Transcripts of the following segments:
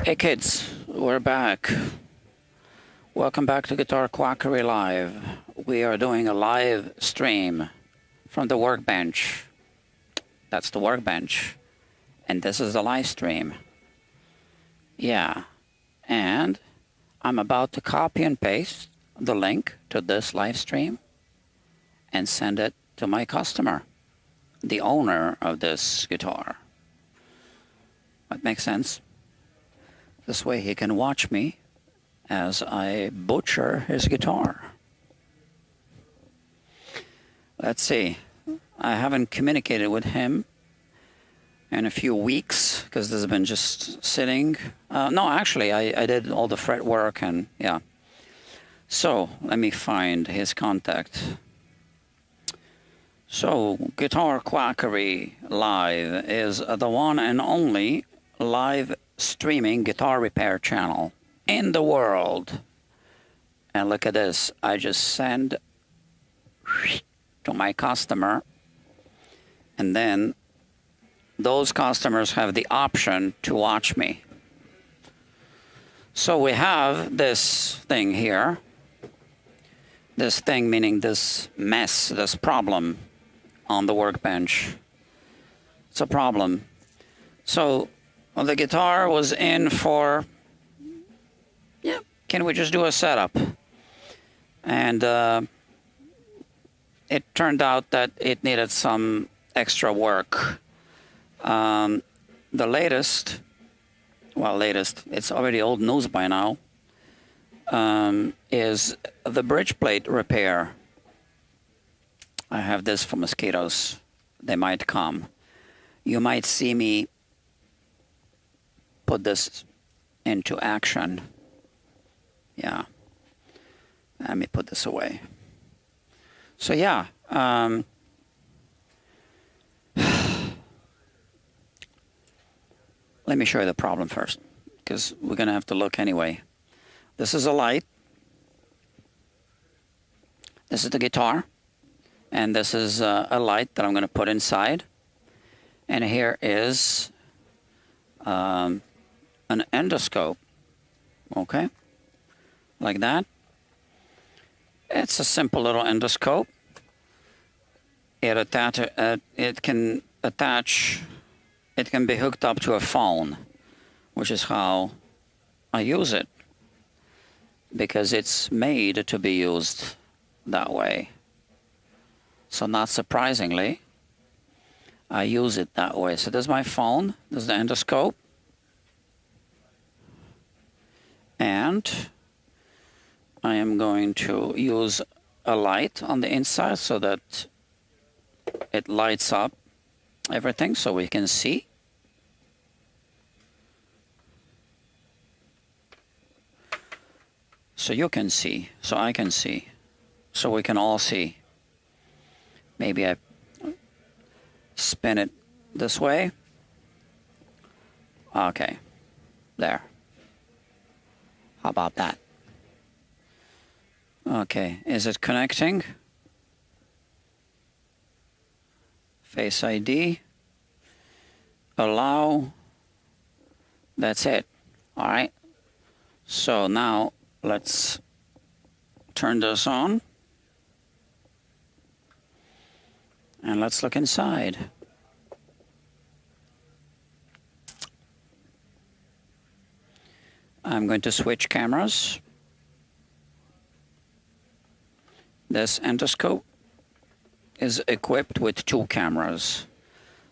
Hey kids, we're back. Welcome back to Guitar Quackery Live. We are doing a live stream from the workbench. That's the workbench. And this is the live stream. Yeah. And I'm about to copy and paste the link to this live stream and send it to my customer, the owner of this guitar. That makes sense. This way he can watch me as I butcher his guitar. Let's see. I haven't communicated with him in a few weeks because this has been just sitting. No, actually, I did all the fret work and yeah. So let me find his contact. So Guitar Quackery Live is the one and only live streaming guitar repair channel in the world. And look at this. I just send to my customer, and then those customers have the option to watch me. So we have this thing here. This thing meaning this mess, this problem on the workbench. It's a problem. So the guitar was in for, yeah, can we just do a setup? And it turned out that it needed some extra work. The latest, it's already old news by now, is the bridge plate repair. I have this for mosquitoes. They might come. You might see me put this into action. Yeah. Let me put this away. So yeah. Let me show you the problem first, because we're going to have to look anyway. This is a light. This is the guitar. And this is a light that I'm going to put inside. And here is an endoscope. Okay? Like that. It's a simple little endoscope. It can be hooked up to a phone, which is how I use it, because it's made to be used that way. So not surprisingly, I use it that way. So there's my phone, there's the endoscope, and I am going to use a light on the inside so that it lights up everything so we can see. So you can see, so I can see, so we can all see. Maybe I spin it this way. Okay, there. How about that? Okay, is it connecting? Face ID. Allow. That's it. All right. So now let's turn this on. And let's look inside. I'm going to switch cameras. This endoscope is equipped with 2 cameras.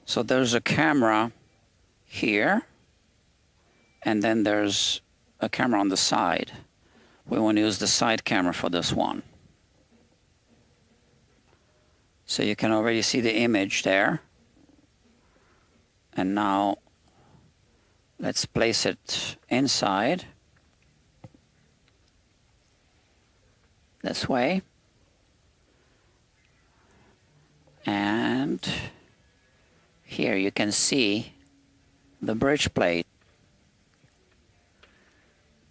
So there's a camera here, and then there's a camera on the side. We want to use the side camera for this one. So you can already see the image there. And now let's place it inside this way. And here you can see the bridge plate.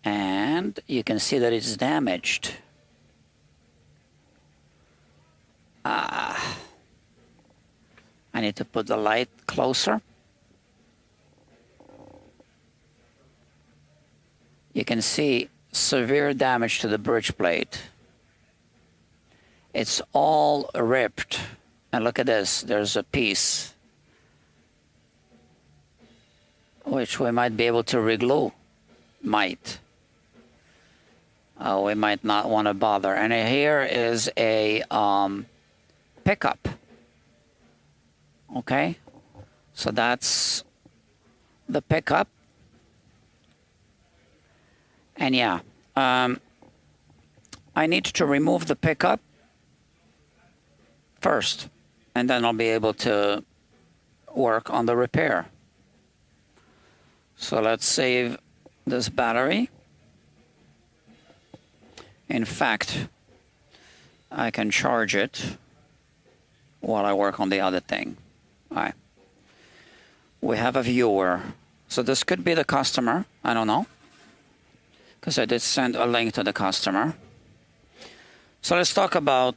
And you can see that it's damaged. I need to put the light closer. you can see severe damage to the bridge plate. It's all ripped. And look at this, there's a piece which we might be able to reglue. Might. We might not want to bother. And here is a pickup. Okay, so that's the pickup. And yeah, I need to remove the pickup first, and then I'll be able to work on the repair. So let's save this battery. In fact, I can charge it while I work on the other thing. All right. We have a viewer. So this could be the customer. I don't know, because I did send a link to the customer. So let's talk about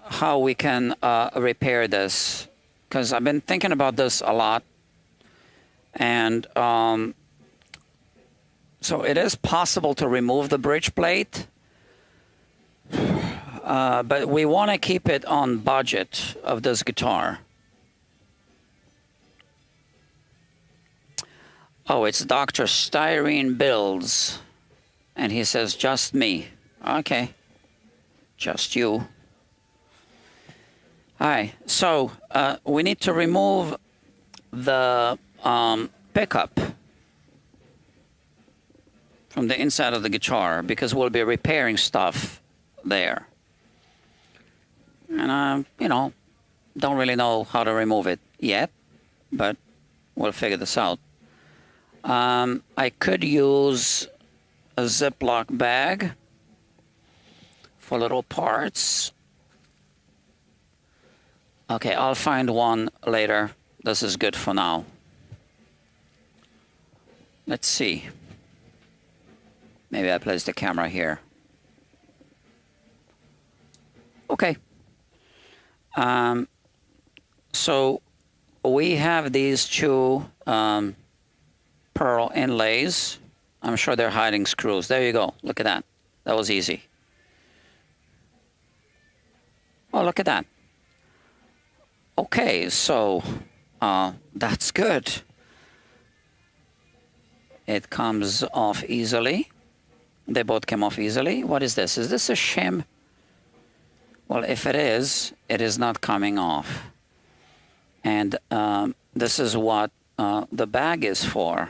how we can repair this, because I've been thinking about this a lot. And so it is possible to remove the bridge plate, but we want to keep it on budget of this guitar. Oh, it's Dr. Styrene Builds. And he says, just me. Okay. Just you. All right. So we need to remove the pickup from the inside of the guitar, because we'll be repairing stuff there. And, you know, don't really know how to remove it yet, but we'll figure this out. I could use a Ziploc bag for little parts. Okay, I'll find one later. This is good for now. Let's see. Maybe I place the camera here. Okay. So we have these two pearl inlays. I'm sure they're hiding screws. There you go. Look at that. That was easy. Oh, look at that. Okay, so that's good. It comes off easily. They both came off easily. What is this? Is this a shim? Well, if it is not coming off. And this is what the bag is for.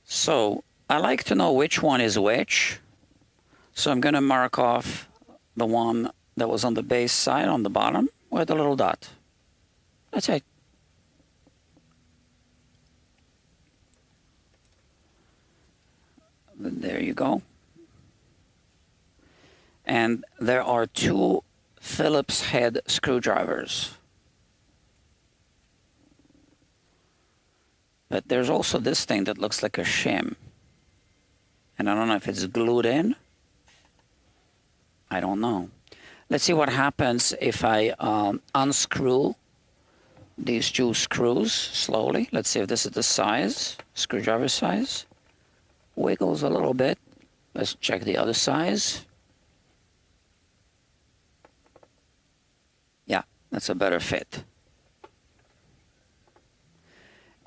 So I like to know which one is which. So I'm going to mark off the one that was on the base side on the bottom with a little dot. That's it. There you go. And there are two Phillips head screwdrivers. But there's also this thing that looks like a shim. And I don't know if it's glued in. I don't know. Let's see what happens if I unscrew these two screws slowly. Let's see if this is the size, screwdriver size. Wiggles a little bit. Let's check the other size. Yeah, that's a better fit.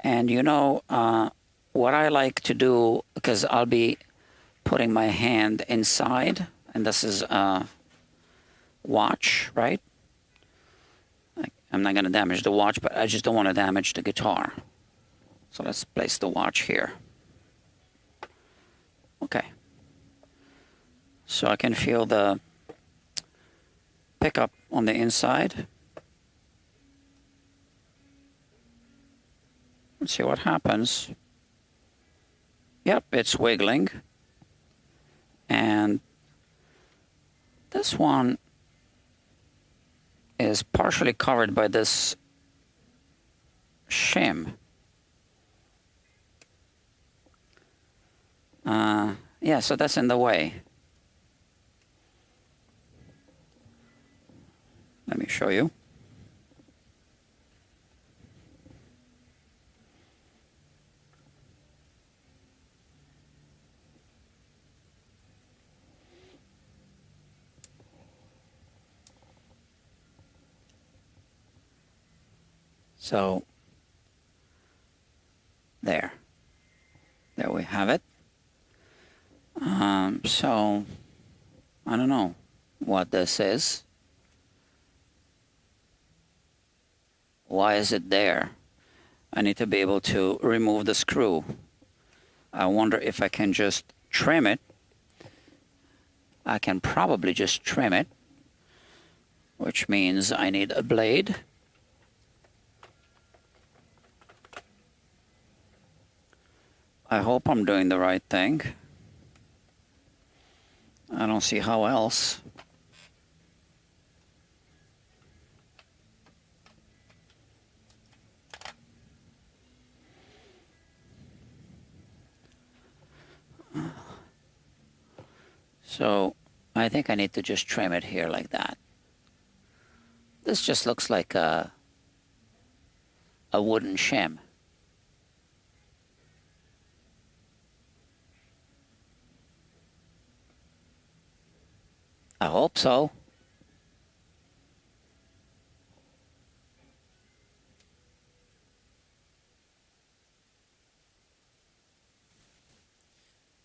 And you know, what I like to do, because I'll be putting my hand inside, and this is a watch, right? I'm not going to damage the watch, but I just don't want to damage the guitar. So let's place the watch here. Okay. So I can feel the pickup on the inside. Let's see what happens. Yep, it's wiggling. And this one is partially covered by this shim. Yeah, so that's in the way. Let me show you. So there we have it. So I don't know what this is. Why is it there? I need to be able to remove the screw. I wonder if I can just trim it. I can probably just trim it, which means I need a blade. I hope I'm doing the right thing. I don't see how else. So I think I need to just trim it here like that. This just looks like a wooden shim. I hope so.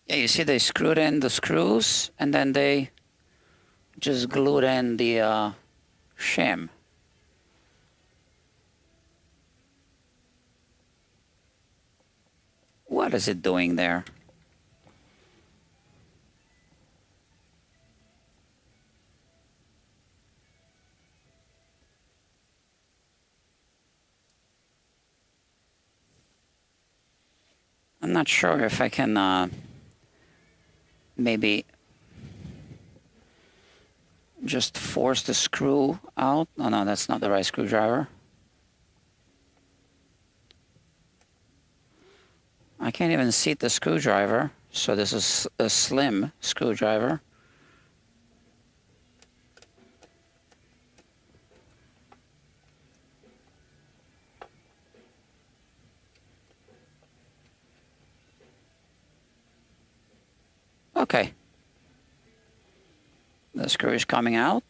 Yeah, you see they screwed in the screws and then they just glued in the shim. What is it doing there? I'm not sure if I can maybe just force the screw out. Oh no, that's not the right screwdriver. I can't even seat the screwdriver, so this is a slim screwdriver. Okay. The screw is coming out.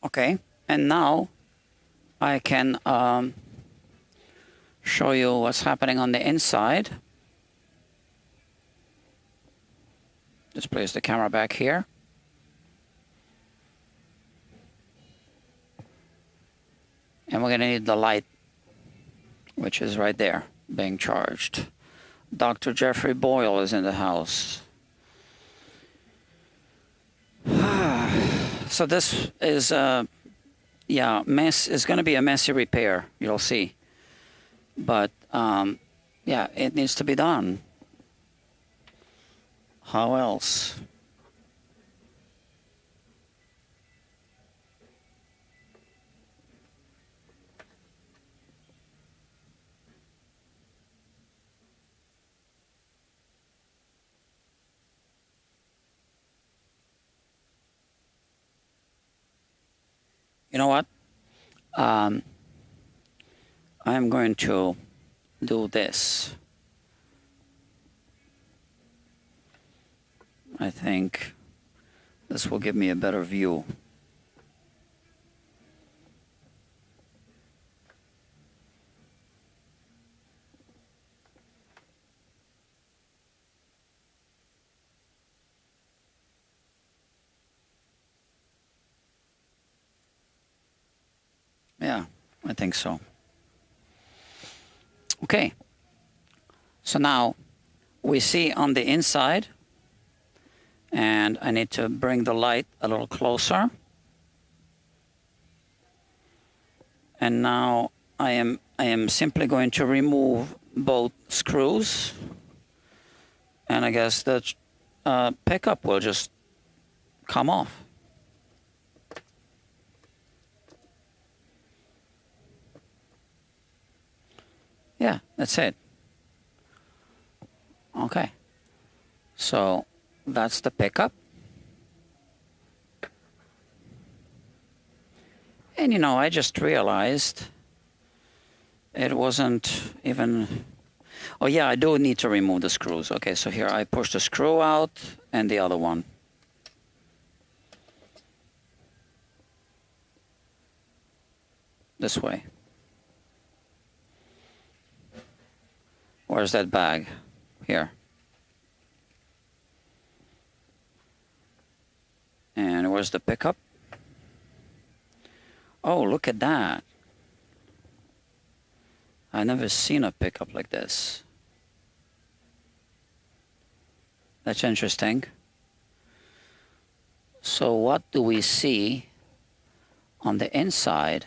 Okay, and now I can show you what's happening on the inside. Just place the camera back here. And we're going to need the light, which is right there, being charged. Dr. Jeffrey Boyle is in the house. So this is, yeah, is going to be a messy repair, you'll see. But, yeah, it needs to be done. How else? You know what? I'm going to do this. I think this will give me a better view. Yeah, I think so. Okay. So now we see on the inside, and I need to bring the light a little closer. And now I am simply going to remove both screws, and I guess the pickup will just come off. Yeah, that's it. Okay. So that's the pickup. And you know, I just realized it wasn't even... Oh yeah, I do need to remove the screws. Okay, so here I push the screw out and the other one. This way. Where's that bag? Here. And where's the pickup? Oh, look at that. I've never seen a pickup like this. That's interesting. So what do we see on the inside?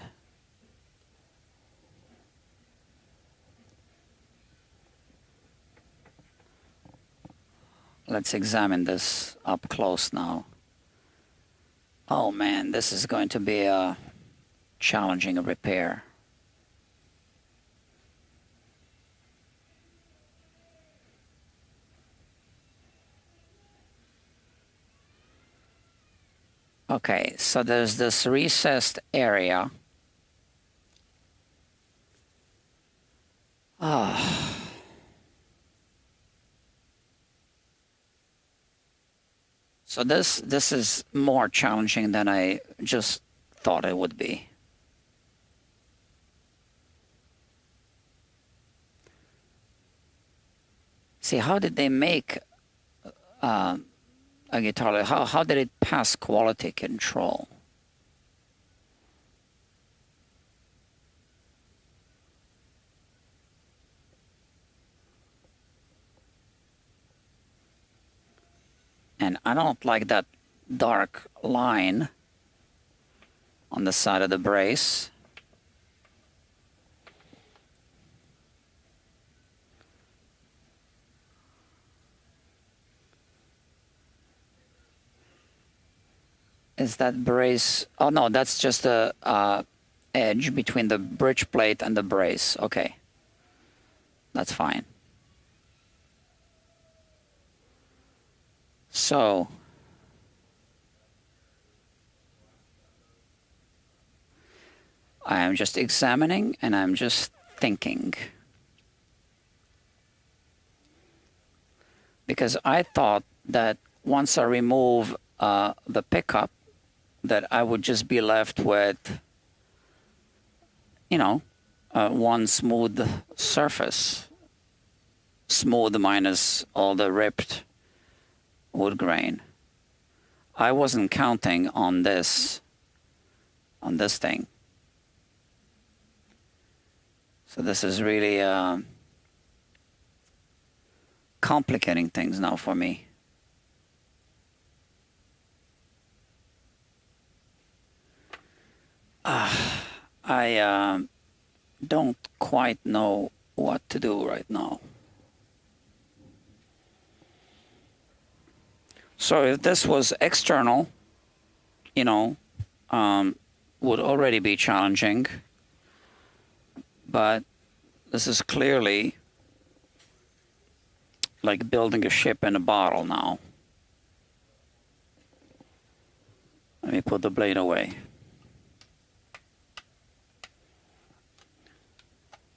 Let's examine this up close now. Oh man, this is going to be a challenging repair. Okay, so there's this recessed area. Ah. So this is more challenging than I just thought it would be. See, how did they make a guitar? How did it pass quality control? And I don't like that dark line on the side of the brace. Is that brace? Oh no, that's just the edge between the bridge plate and the brace. Okay, that's fine. So I am just examining and I'm just thinking. Because I thought that once I remove the pickup, that I would just be left with, you know, one smooth surface. Smooth minus all the ripped wood grain. I wasn't counting on this thing. So this is really complicating things now for me. I don't quite know what to do right now. So if this was external, you know, would already be challenging. But this is clearly like building a ship in a bottle now. Let me put the blade away.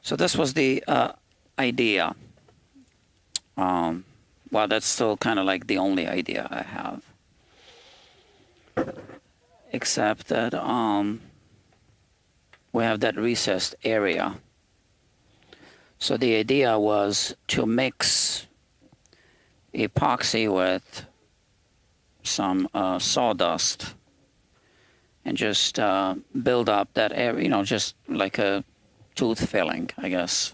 So this was the idea. Well, that's still kind of like the only idea I have. Except that we have that recessed area. So the idea was to mix epoxy with some sawdust and just build up that area, you know, just like a tooth filling, I guess.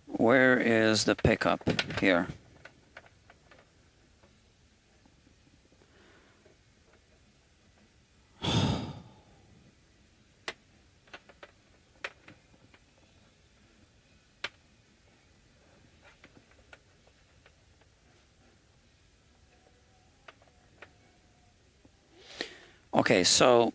Where is the pickup here? Okay, so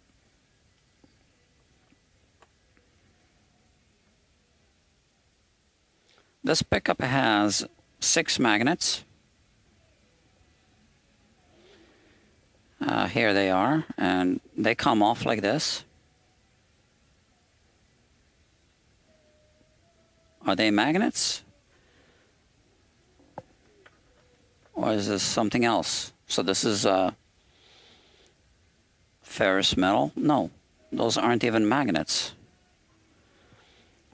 this pickup has 6 magnets. Here they are, and they come off like this. Are they magnets? Or is this something else? So this is ferrous metal? No, those aren't even magnets.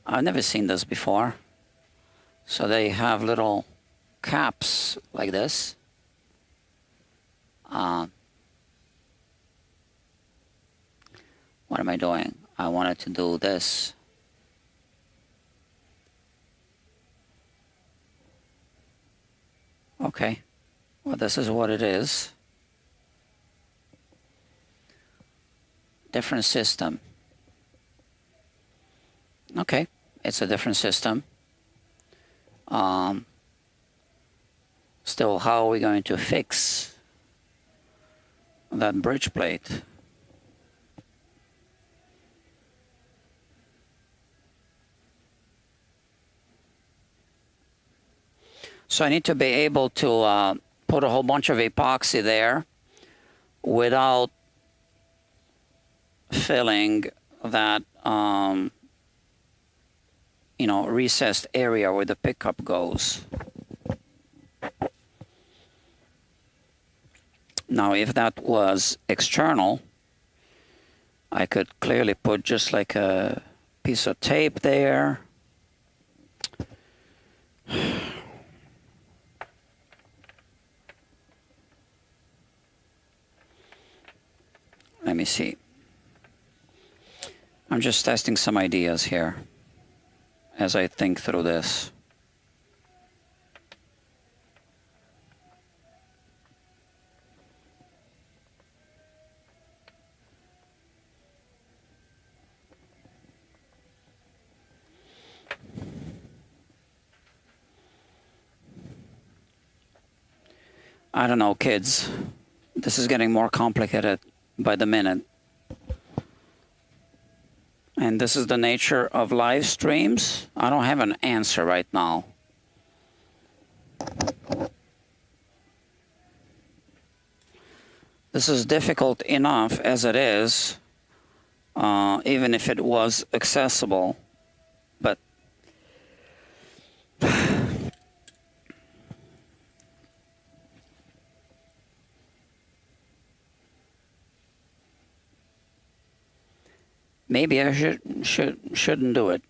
I've never seen this before. So they have little caps like this. What am I doing? I wanted to do this. Okay, well, this is what it is. Different system. Okay, it's a different system. Still, how are we going to fix that bridge plate? So I need to be able to put a whole bunch of epoxy there without filling that, you know, recessed area where the pickup goes. Now, if that was external, I could clearly put just like a piece of tape there. Let me see. I'm just testing some ideas here as I think through this. I don't know, kids. This is getting more complicated by the minute. And this is the nature of live streams. I don't have an answer right now. This is difficult enough as it is, even if it was accessible. But maybe I shouldn't do it.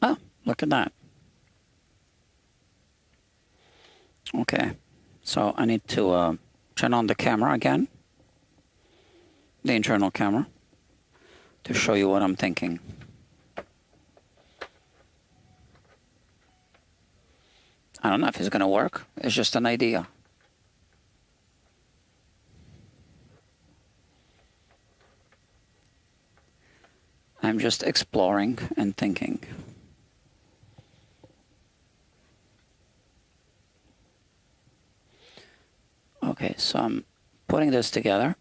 Oh, look at that. Okay, so I need to turn on the camera again, the internal camera, to show you what I'm thinking. I don't know if it's going to work. It's just an idea. I'm just exploring and thinking. Okay, so I'm putting this together.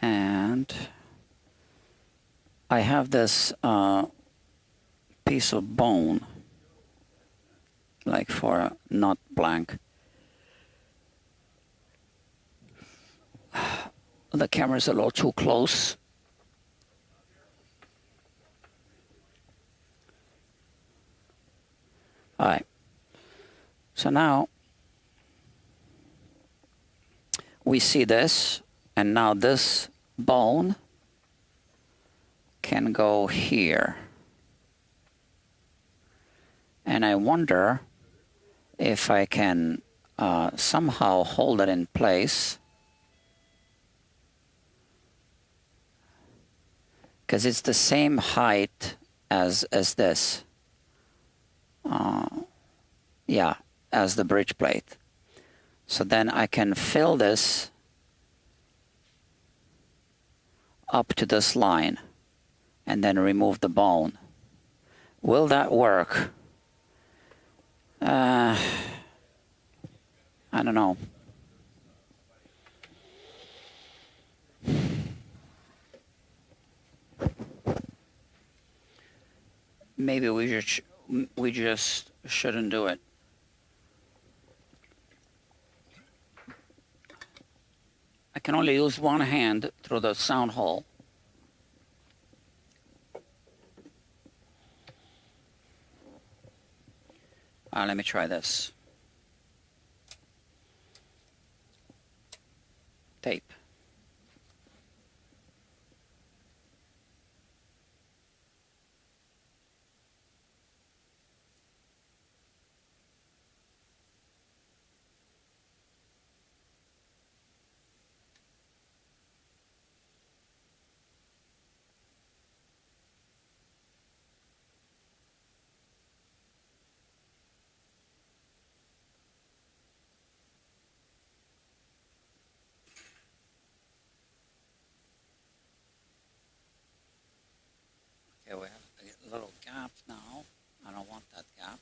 And I have this piece of bone, like for a nut blank. The camera's a little too close. All right. So now we see this, and now this bone can go here. And I wonder if I can somehow hold it in place, because it's the same height as this. Yeah, as the bridge plate. So then I can fill this up to this line and then remove the bone. Will that work? I don't know. maybe we just shouldn't do it. I can only use one hand through the sound hole. Let me try this. Tape. Okay, we have a little gap now. I don't want that gap.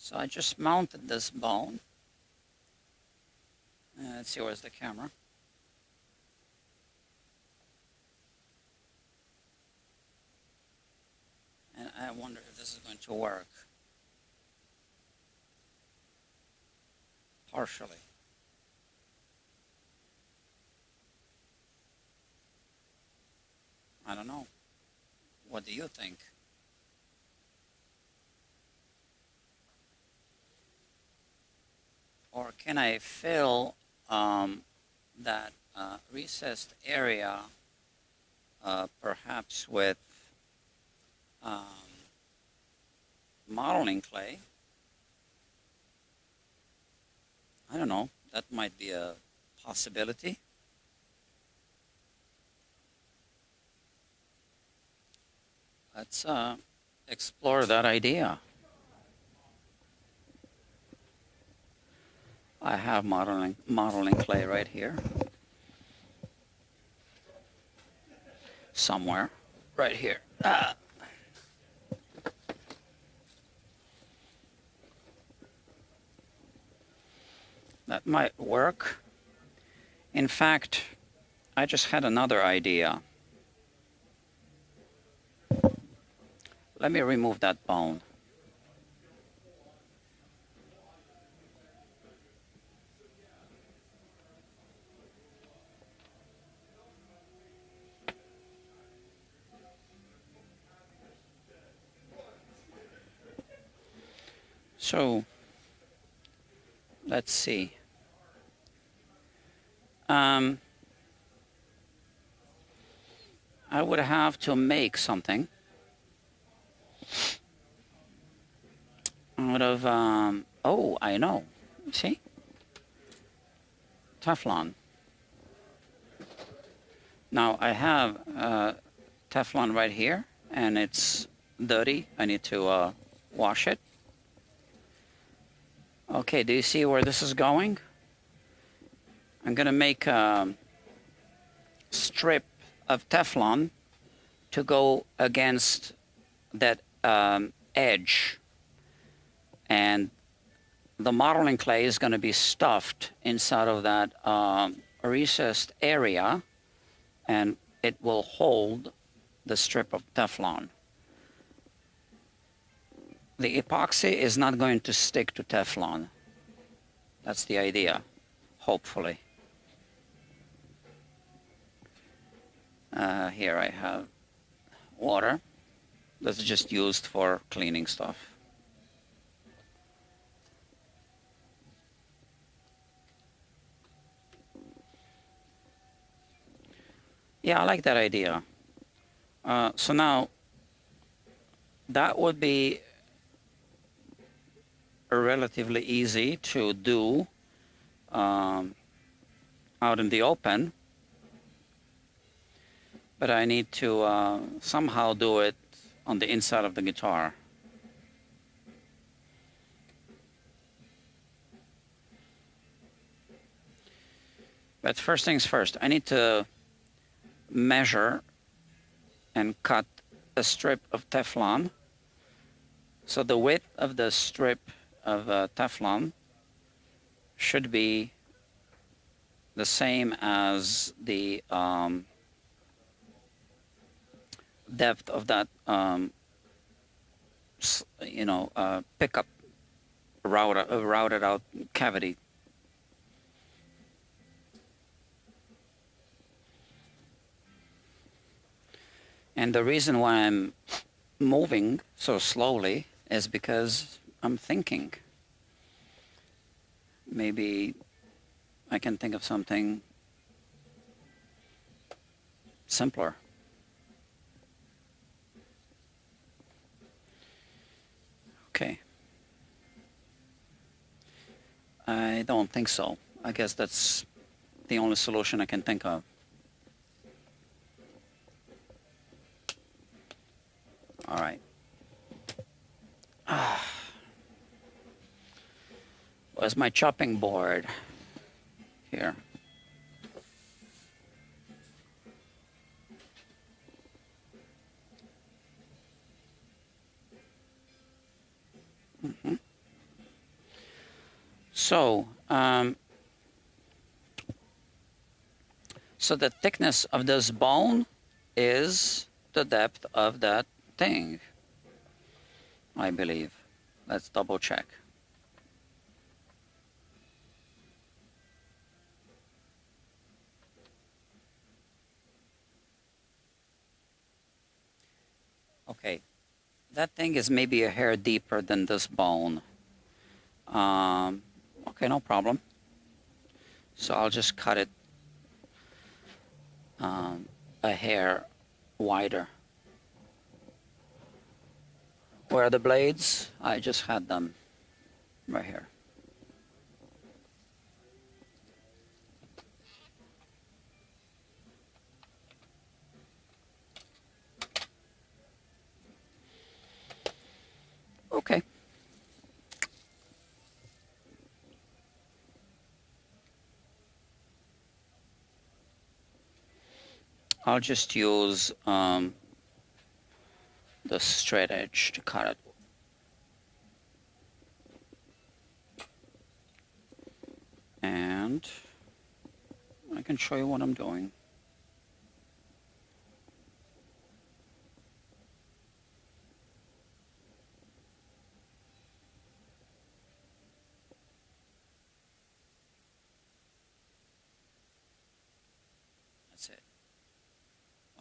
So I just mounted this bone. Let's see, where's the camera? And I wonder if this is going to work. Partially. I don't know. What do you think? Or can I fill that recessed area perhaps with modeling clay? I don't know. That might be a possibility. Let's explore that idea. I have modeling clay right here. Somewhere. Right here. That might work. In fact, I just had another idea. Let me remove that bone. So, let's see. I would have to make something out of, oh, I know. See? Teflon. Now, I have Teflon right here, and it's dirty. I need to wash it. Okay, do you see where this is going? I'm going to make a strip of Teflon to go against that edge. And the modeling clay is going to be stuffed inside of that recessed area, and it will hold the strip of Teflon. The epoxy is not going to stick to Teflon. That's the idea, hopefully. Here I have water. That's just used for cleaning stuff. Yeah, I like that idea. So now, that would be relatively easy to do out in the open, but I need to somehow do it on the inside of the guitar. But first things first, I need to measure and cut a strip of Teflon. So the width of the strip of Teflon should be the same as the depth of that, pickup routed out cavity. And the reason why I'm moving so slowly is because I'm thinking. Maybe I can think of something simpler. Okay. I don't think so. I guess that's the only solution I can think of. All right. Where's my chopping board? Here. So, so the thickness of this bone is the depth of that thing, I believe. Let's double check. Okay, that thing is maybe a hair deeper than this bone. Okay, no problem. So I'll just cut it a hair wider. Where are the blades? I just had them right here. Okay. I'll just use the straight edge to cut it. And I can show you what I'm doing. That's it.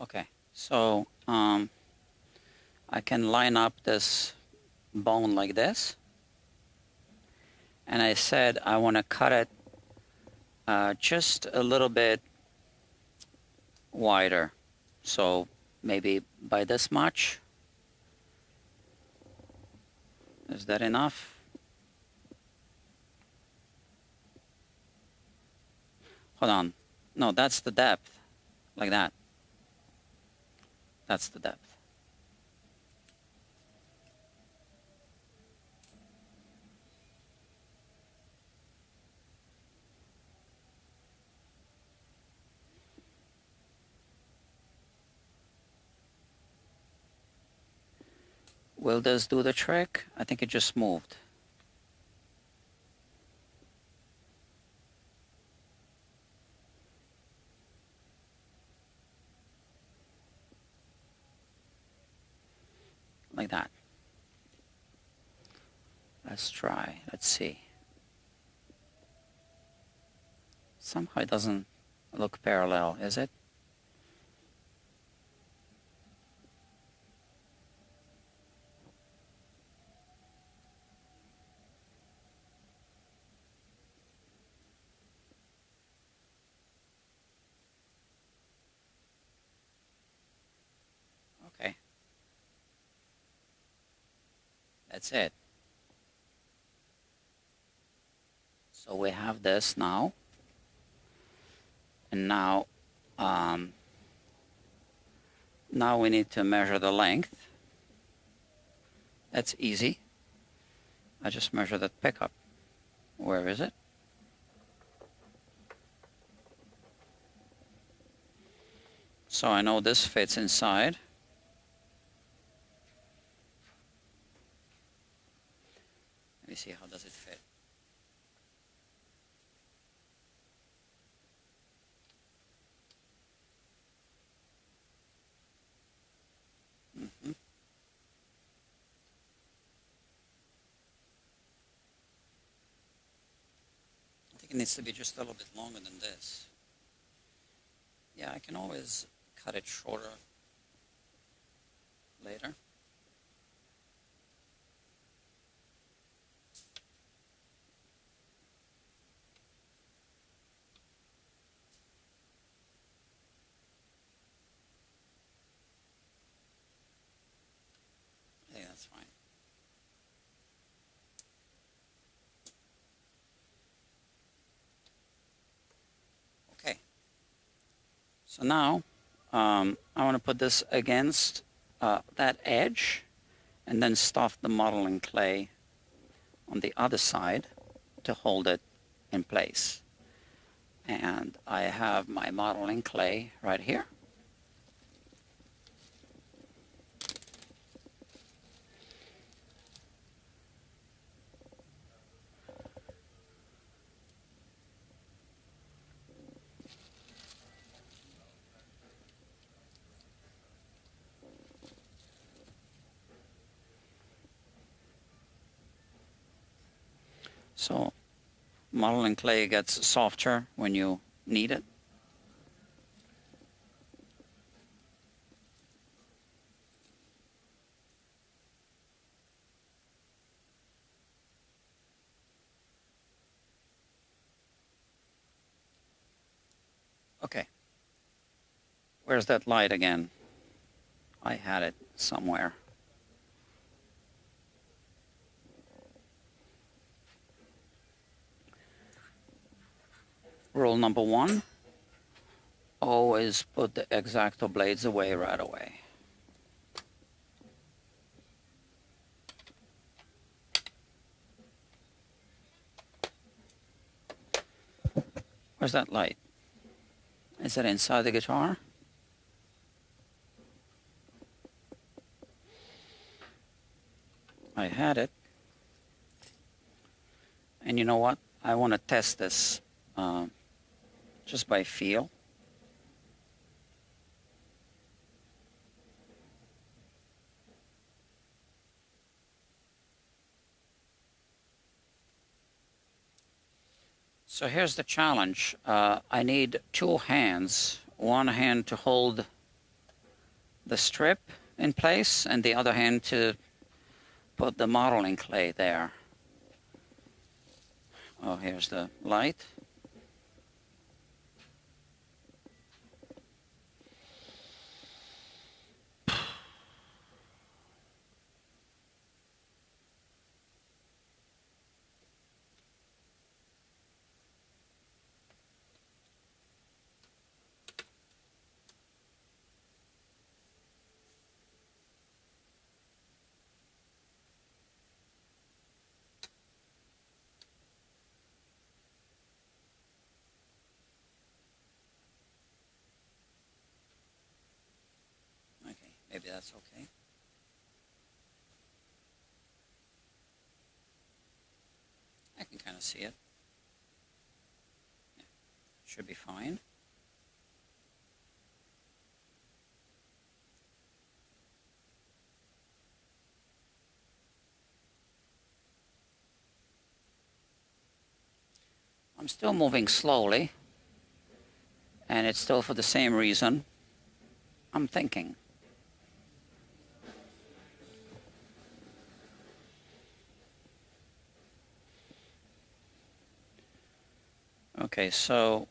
Okay, so I can line up this bone like this. And I said I want to cut it just a little bit wider. So maybe by this much. Is that enough? Hold on. No, that's the depth. Like that. That's the depth. Will this do the trick? I think it just moved. Like that. Let's try. Let's see. Somehow it doesn't look parallel, is it? Okay. That's it. So we have this now. And now, now we need to measure the length. That's easy. I just measure that pickup. Where is it? So I know this fits inside. Let me see, how does it fit? Mm-hmm. I think it needs to be just a little bit longer than this. Yeah, I can always cut it shorter later. Yeah, that's fine. Okay. So now I want to put this against that edge and then stuff the modeling clay on the other side to hold it in place. And I have my modeling clay right here. So modeling clay gets softer when you knead it. Okay. Where's that light again? I had it somewhere. Rule number 1, always put the X-Acto blades away right away. Where's that light? Is it inside the guitar? I had it. And you know what? I want to test this just by feel. So here's the challenge. I need 2 hands. One hand to hold the strip in place and the other hand to put the modeling clay there. Oh, here's the light. Okay, maybe that's okay. I can kind of see it. Yeah, should be fine. I'm still moving slowly, and it's still for the same reason. I'm thinking. Okay, so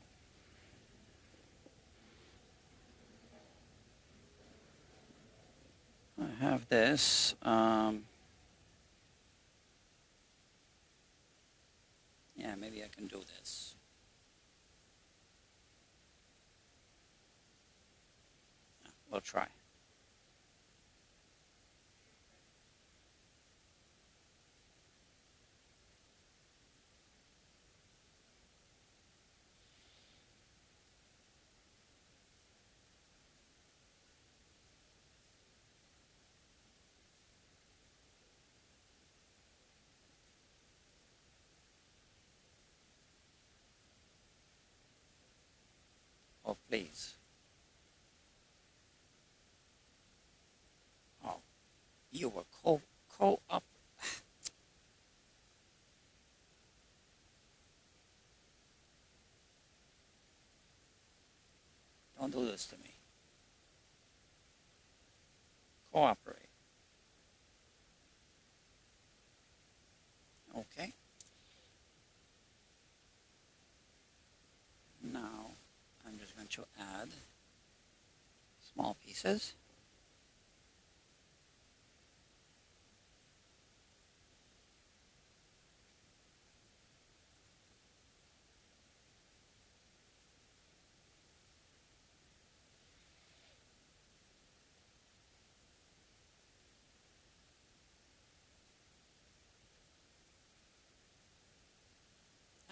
I have this. Yeah, maybe I can do this. We'll try. please. Oh, you were co-op. Don't do this to me. Cooperate. Okay. Now I'm just going to add small pieces.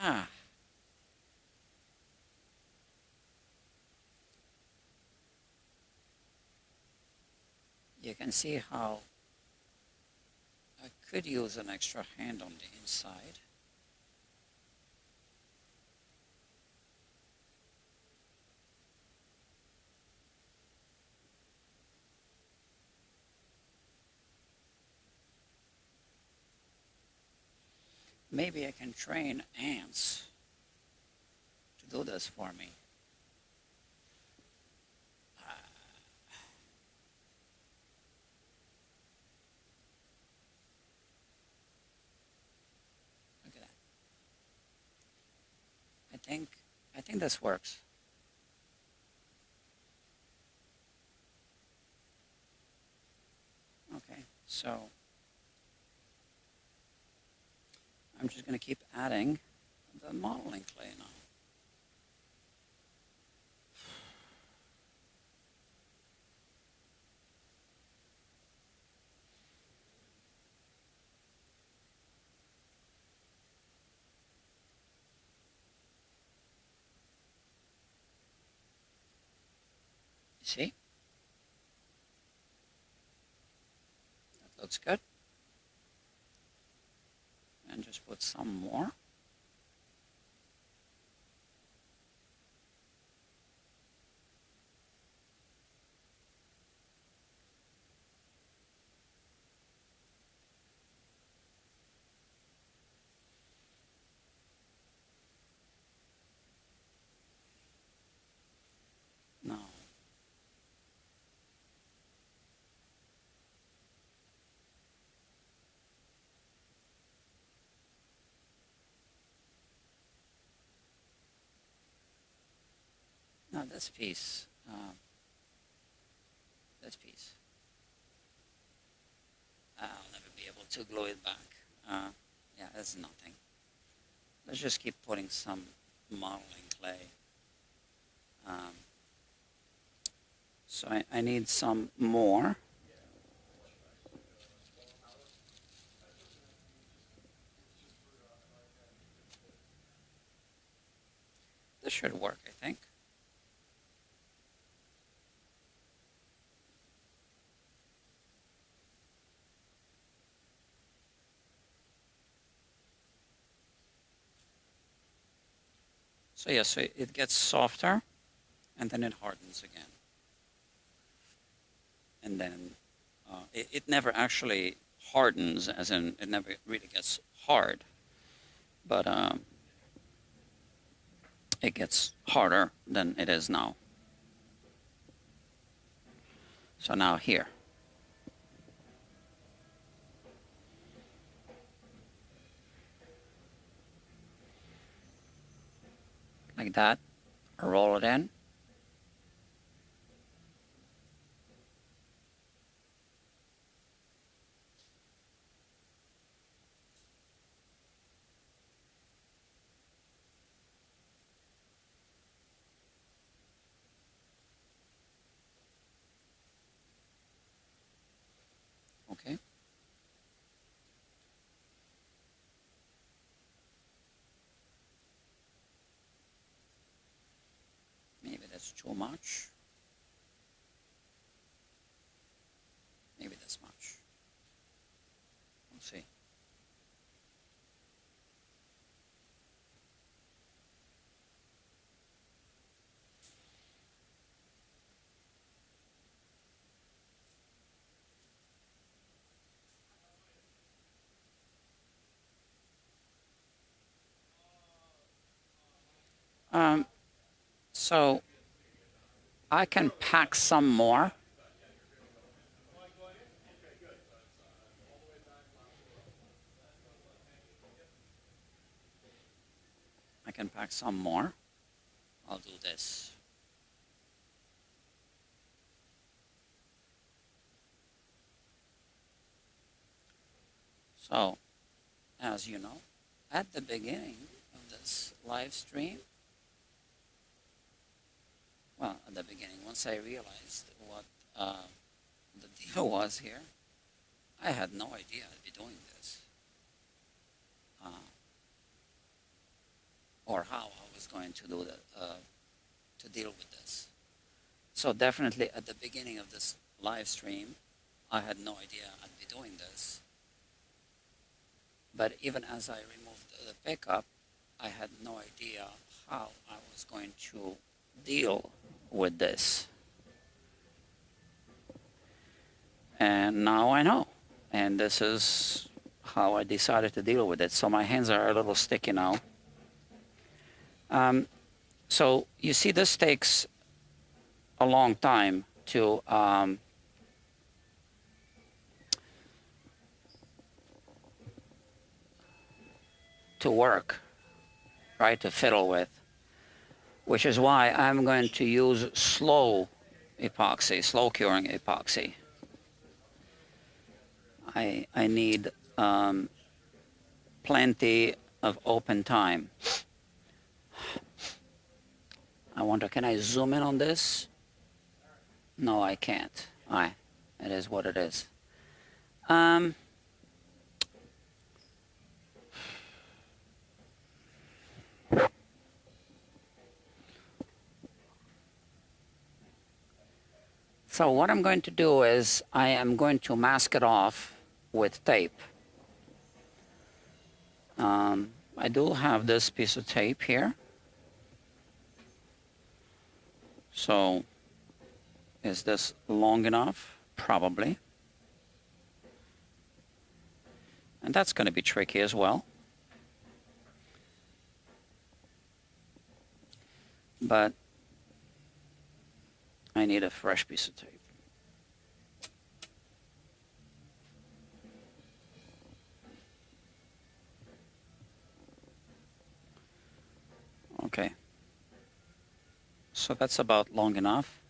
Ah, you can see how I could use an extra hand on the inside. Maybe I can train ants to do this for me. Look at that. I think this works. Okay, so I'm just going to keep adding the modeling clay now. You see? That looks good. And just put some more. Now, this piece, I'll never be able to glue it back. Yeah, that's nothing. Let's just keep putting some modeling clay. So I need some more. This should work, I think. So yeah, so it gets softer, and then it hardens again. And then it never actually hardens, as in it never really gets hard, but it gets harder than it is now. So now here. Like that, roll it in. Okay. Maybe that's too much. Maybe this much. We'll see. Um, so I can pack some more. I can pack some more. I'll do this. So, as you know, at the beginning of this live stream, well, at the beginning, once I realized what the deal was here, I had no idea I'd be doing this, uh, or how I was going to do that, to deal with this. So definitely at the beginning of this live stream, I had no idea I'd be doing this. But even as I removed the pickup, I had no idea how I was going to deal with this. And now I know. And this is how I decided to deal with it. So my hands are a little sticky now. So you see, this takes a long time to work, right, to fiddle with, which is why I'm going to use slow epoxy, slow curing epoxy. I need plenty of open time. I wonder, can I zoom in on this? No, I can't. It is what it is. So what I'm going to do is I am going to mask it off with tape. I do have this piece of tape here. So is this long enough? Probably. And that's going to be tricky as well. But I need a fresh piece of tape. Okay. So that's about long enough.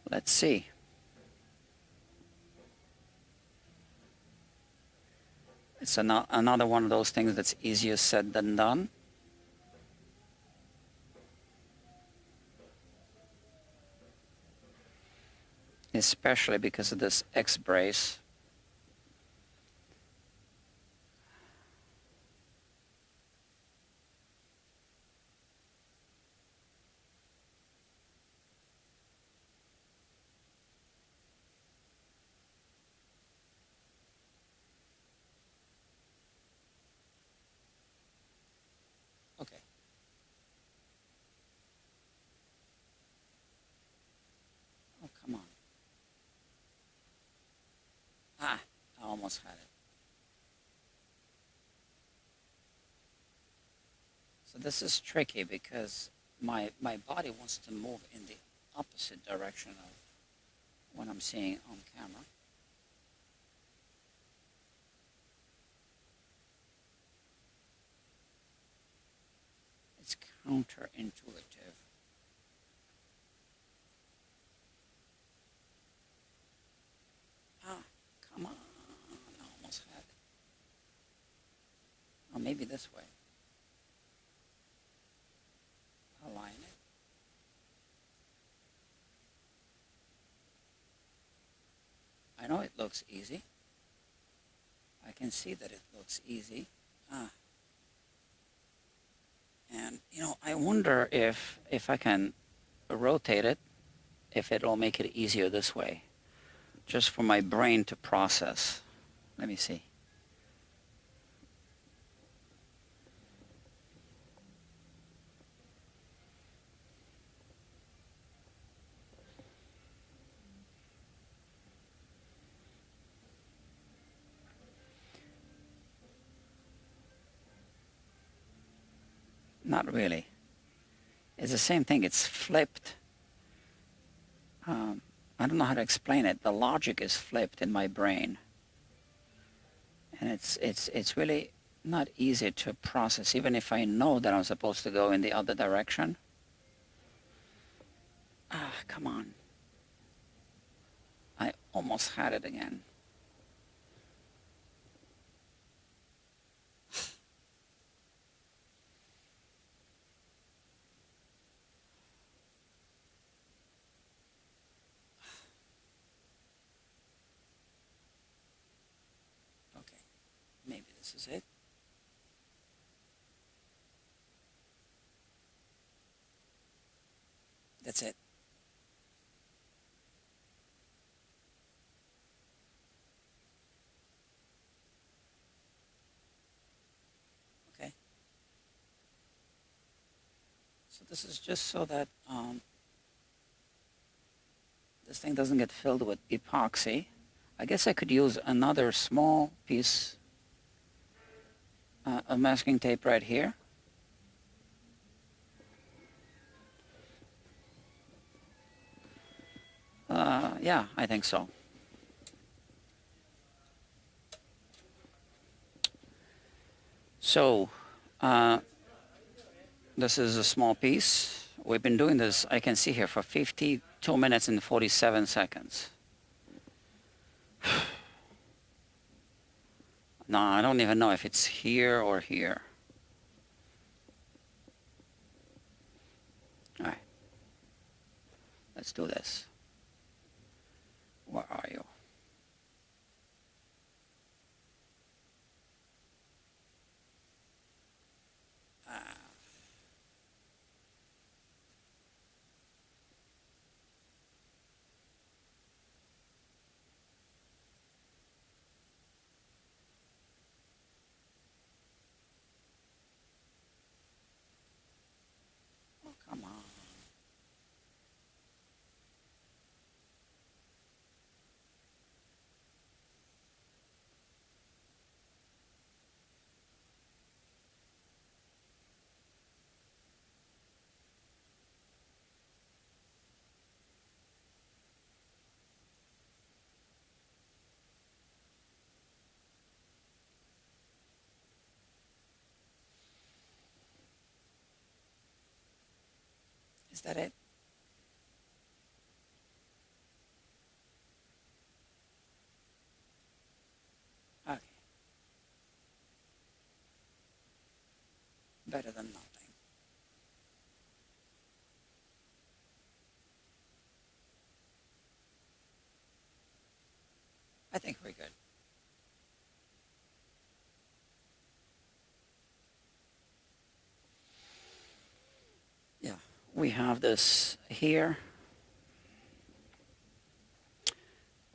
Let's see. It's another one of those things that's easier said than done. Especially because of this X brace. Okay. Oh, come on. I almost had it. So this is tricky because my body wants to move in the opposite direction of what I'm seeing on camera. It's counterintuitive. Come on. I almost had it. Or maybe this way. Align it. I know it looks easy. I can see that it looks easy. And, you know, I wonder if I can rotate it, if it'll make it easier this way, just for my brain to process. Let me see. not really. It's the same thing. It's flipped. I don't know how to explain it. The logic is flipped in my brain, and it's really not easy to process, even if I know that I'm supposed to go in the other direction. Ah, come on. I almost had it again. Okay, maybe this is it. That's it. Okay. So this is just so that this thing doesn't get filled with epoxy. I guess I could use another small piece of masking tape right here. Yeah, I think so. So, this is a small piece. We've been doing this, I can see here, for 52 minutes and 47 seconds. No, I don't even know if it's here or here. All right. Let's do this. Where are you? Oh, come on. Is that it? Okay. Better than nothing. I think we're good. Yeah, we have this here.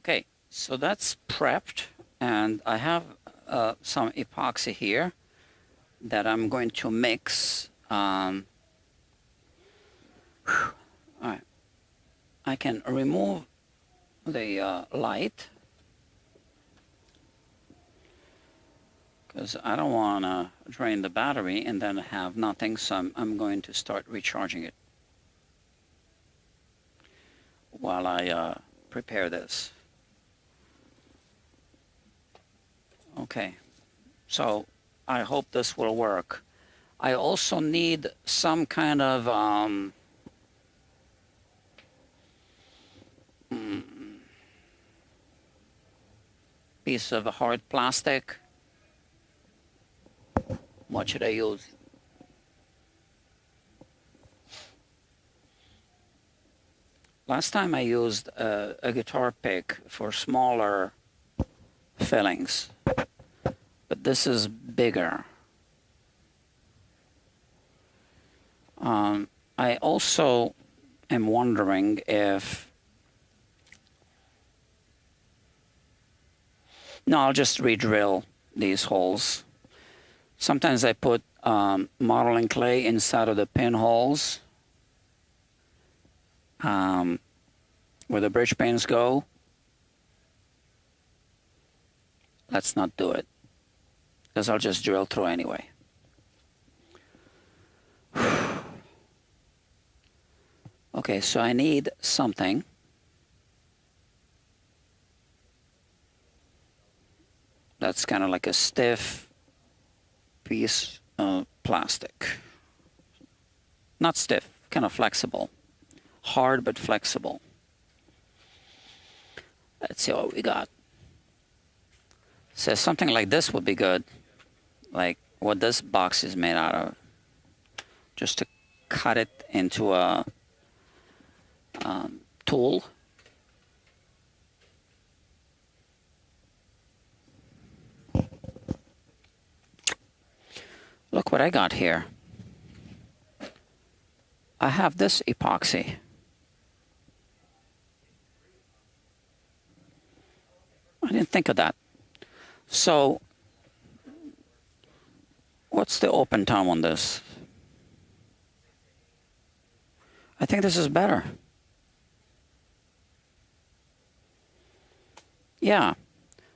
Okay, so that's prepped, and I have some epoxy here that I'm going to mix. All right, I can remove the light because I don't want to drain the battery and then have nothing, so I'm going to start recharging it while I prepare this. Okay, so I hope this will work. I also need some kind of piece of hard plastic. What should I use? Last time I used a guitar pick for smaller fillings, but this is bigger. I also am wondering if... No, I'll just re-drill these holes. Sometimes I put modeling clay inside of the pinholes where the bridge pins go. Let's not do it, because I'll just drill through anyway. Okay, so I need something that's kind of like a stiff piece of plastic. Not stiff, kind of flexible. Hard but flexible. Let's see what we got. So something like this would be good. Like what this box is made out of. Just to cut it into a tool. Look what I got here. I have this epoxy. I didn't think of that. So, what's the open time on this? I think this is better. Yeah.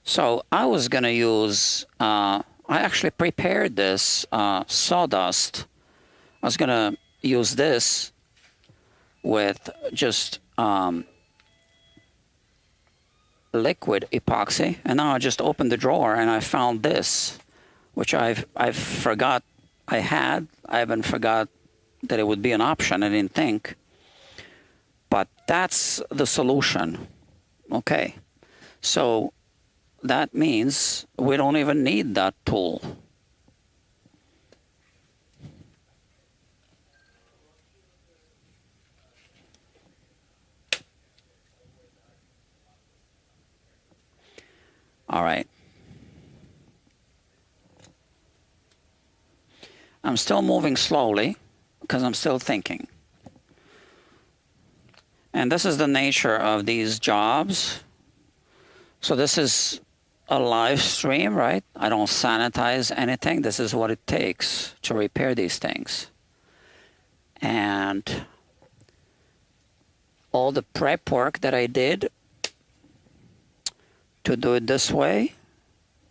So, I was going to use, I actually prepared this sawdust. I was going to use this with just liquid epoxy, and now I just opened the drawer and I found this, which I forgot I had. I even forgot that it would be an option. I didn't think, but that's the solution. Okay, so that means we don't even need that tool. All right. I'm still moving slowly because I'm still thinking. And this is the nature of these jobs. So this is a live stream, right? I don't sanitize anything. This is what it takes to repair these things. And all the prep work that I did to do it this way,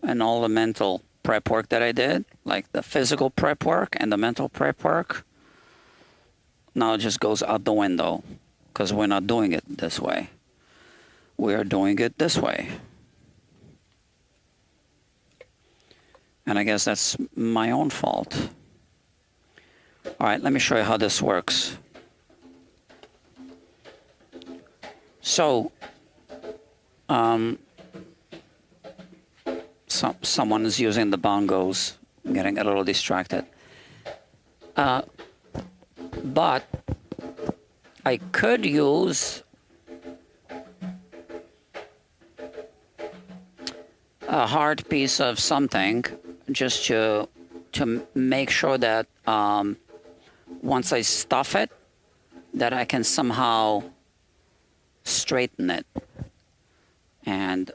and all the mental prep work that I did, like the physical prep work and the mental prep work, now it just goes out the window because we're not doing it this way. We are doing it this way. And I guess that's my own fault. All right, let me show you how this works. So, someone is using the bongos. I'm getting a little distracted. But I could use a hard piece of something just to make sure that once I stuff it, that I can somehow straighten it. And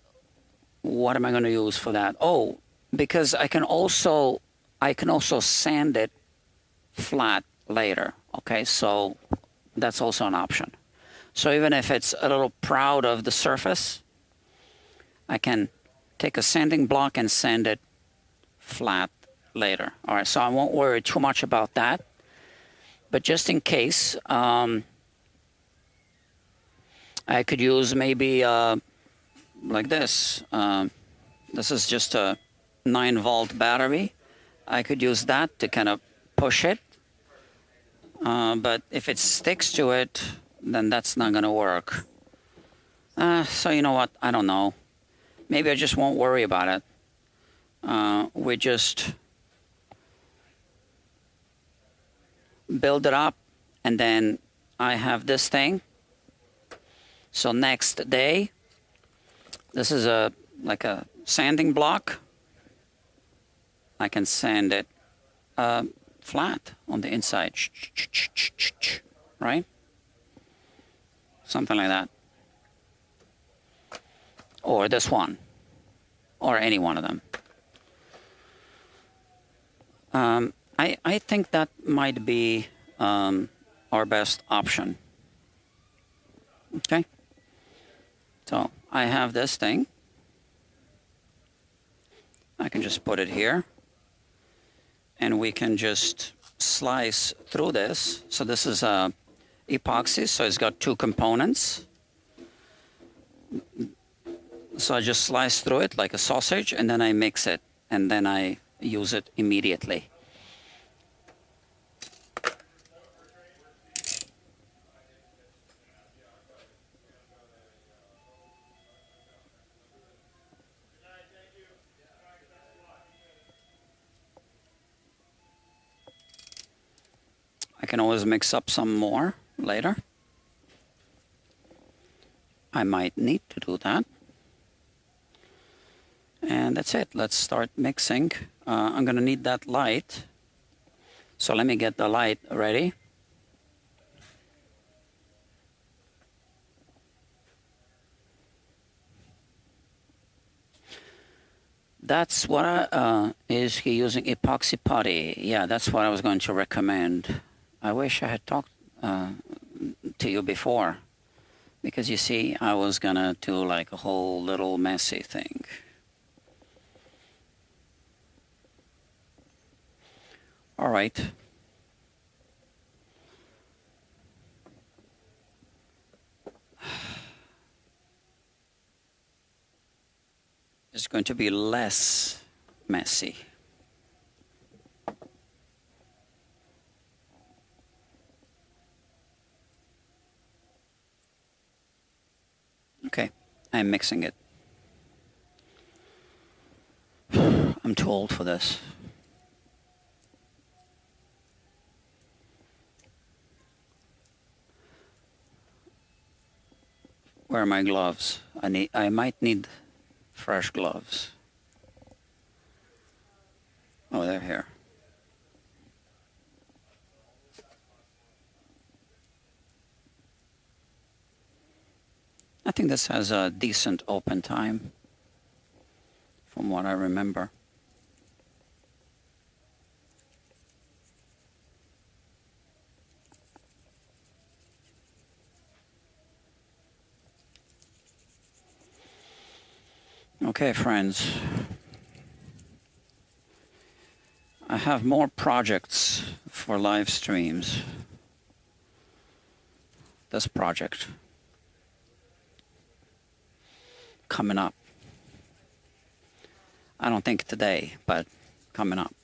what am I going to use for that? Oh, because I can also sand it flat later. Okay, so that's also an option. So even if it's a little proud of the surface, I can take a sanding block and sand it flat later. All right, so I won't worry too much about that. But just in case, I could use maybe like this. This is just a 9-volt battery. I could use that to kind of push it. But if it sticks to it, then that's not going to work. So you know what? I don't know. Maybe I just won't worry about it. We just build it up, and then I have this thing. So next day, this is like a sanding block. I can sand it flat on the inside, right? Something like that. Or this one, or any one of them. I think that might be our best option. Okay. So I have this thing. I can just put it here. And we can just slice through this. So this is a epoxy, so it's got two components. So I just slice through it like a sausage, and then I mix it, and then I use it immediately. I can always mix up some more later. I might need to do that. And that's it. Let's start mixing. I'm going to need that light. So let me get the light ready. That's what is he using epoxy putty? Yeah, that's what I was going to recommend. I wish I had talked to you before, because you see, I was gonna do like a whole little messy thing. All right. It's going to be less messy. Okay, I'm mixing it. I'm too old for this. Where are my gloves? I might need fresh gloves. Oh, they're here. I think this has a decent open time, from what I remember. Okay, friends. I have more projects for live streams. This project coming up. I don't think today, but coming up.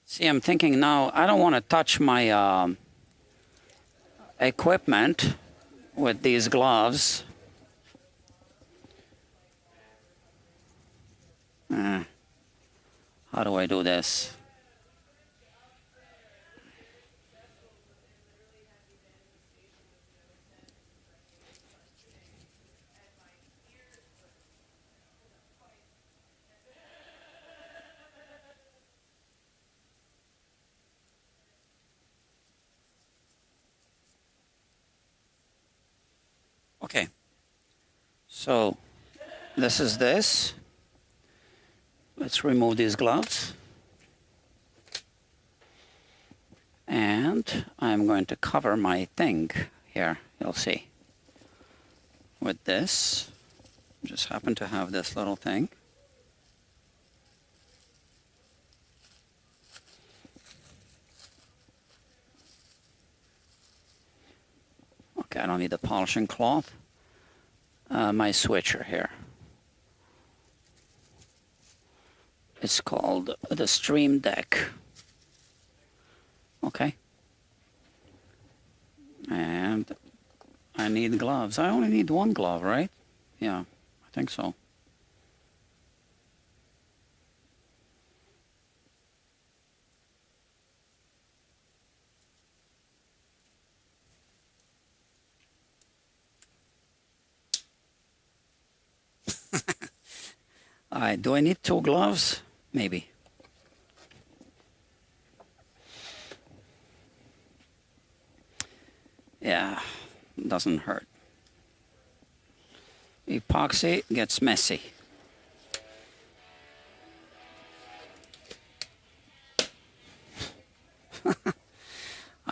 See, I'm thinking now, I don't want to touch my equipment with these gloves. How do I do this? Okay, so this is this. Let's remove these gloves. And I'm going to cover my thing here, you'll see. With this, just happen to have this little thing. Okay, I don't need the polishing cloth. My switcher here. It's called the Stream Deck. Okay. And I need gloves. I only need one glove, right? Yeah, I think so. All right, do I need two gloves? Maybe. Yeah, doesn't hurt. Epoxy gets messy.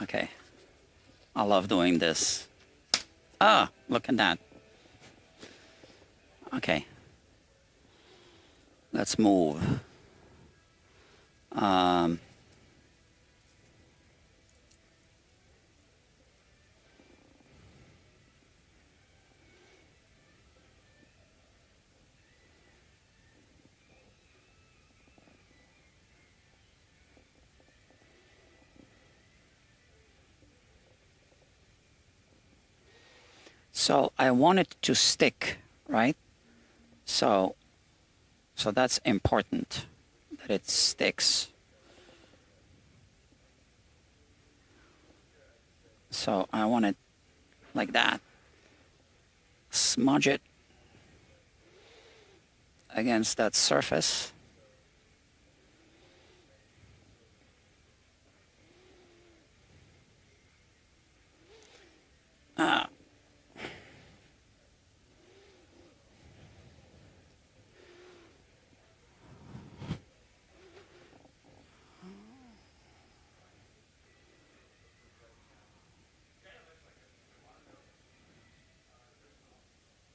Okay. I love doing this. Ah, look at that. Okay. Let's move. So I want it to stick, right? So that's important, that it sticks. So I want it like that. Smudge it against that surface.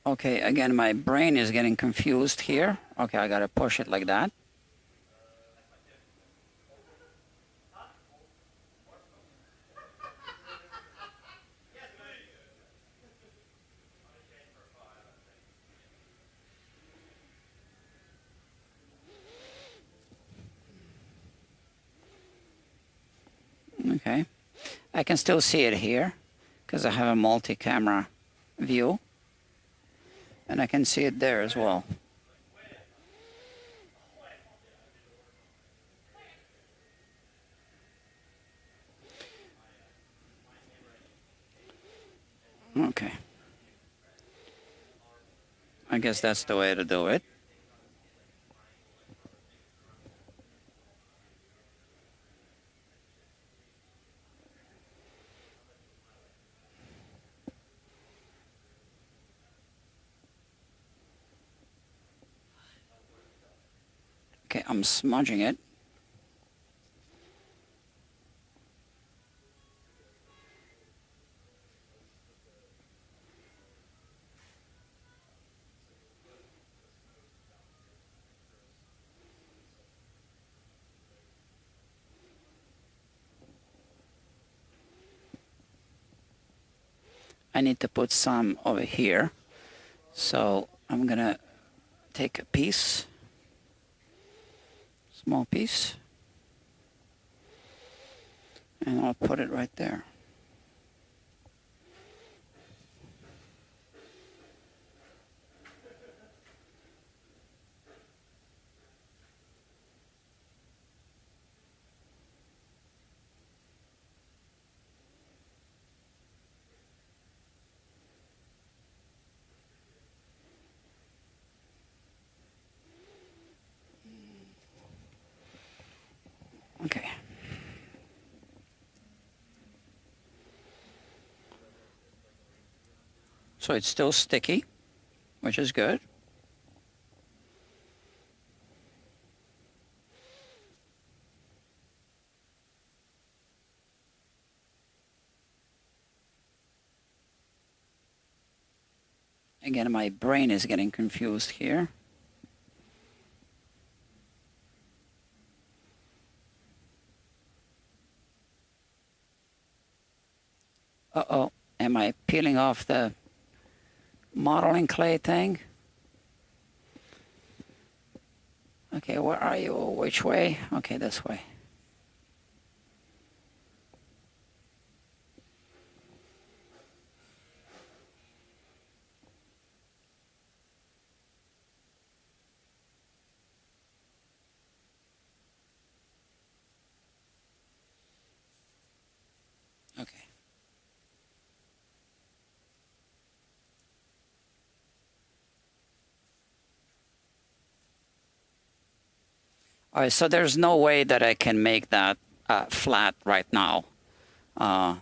Okay, again, my brain is getting confused here. Okay, I gotta push it like that. Okay, I can still see it here because I have a multi-camera view, and I can see it there as well. Okay, I guess that's the way to do it. Okay, I'm smudging it. I need to put some over here. So I'm gonna take a piece, small piece, and I'll put it right there. Okay. So it's still sticky, which is good. Again, my brain is getting confused here. Uh-oh, am I peeling off the modeling clay thing? Okay, where are you? Which way? Okay, this way. Okay. All right, so there's no way that I can make that flat right now. I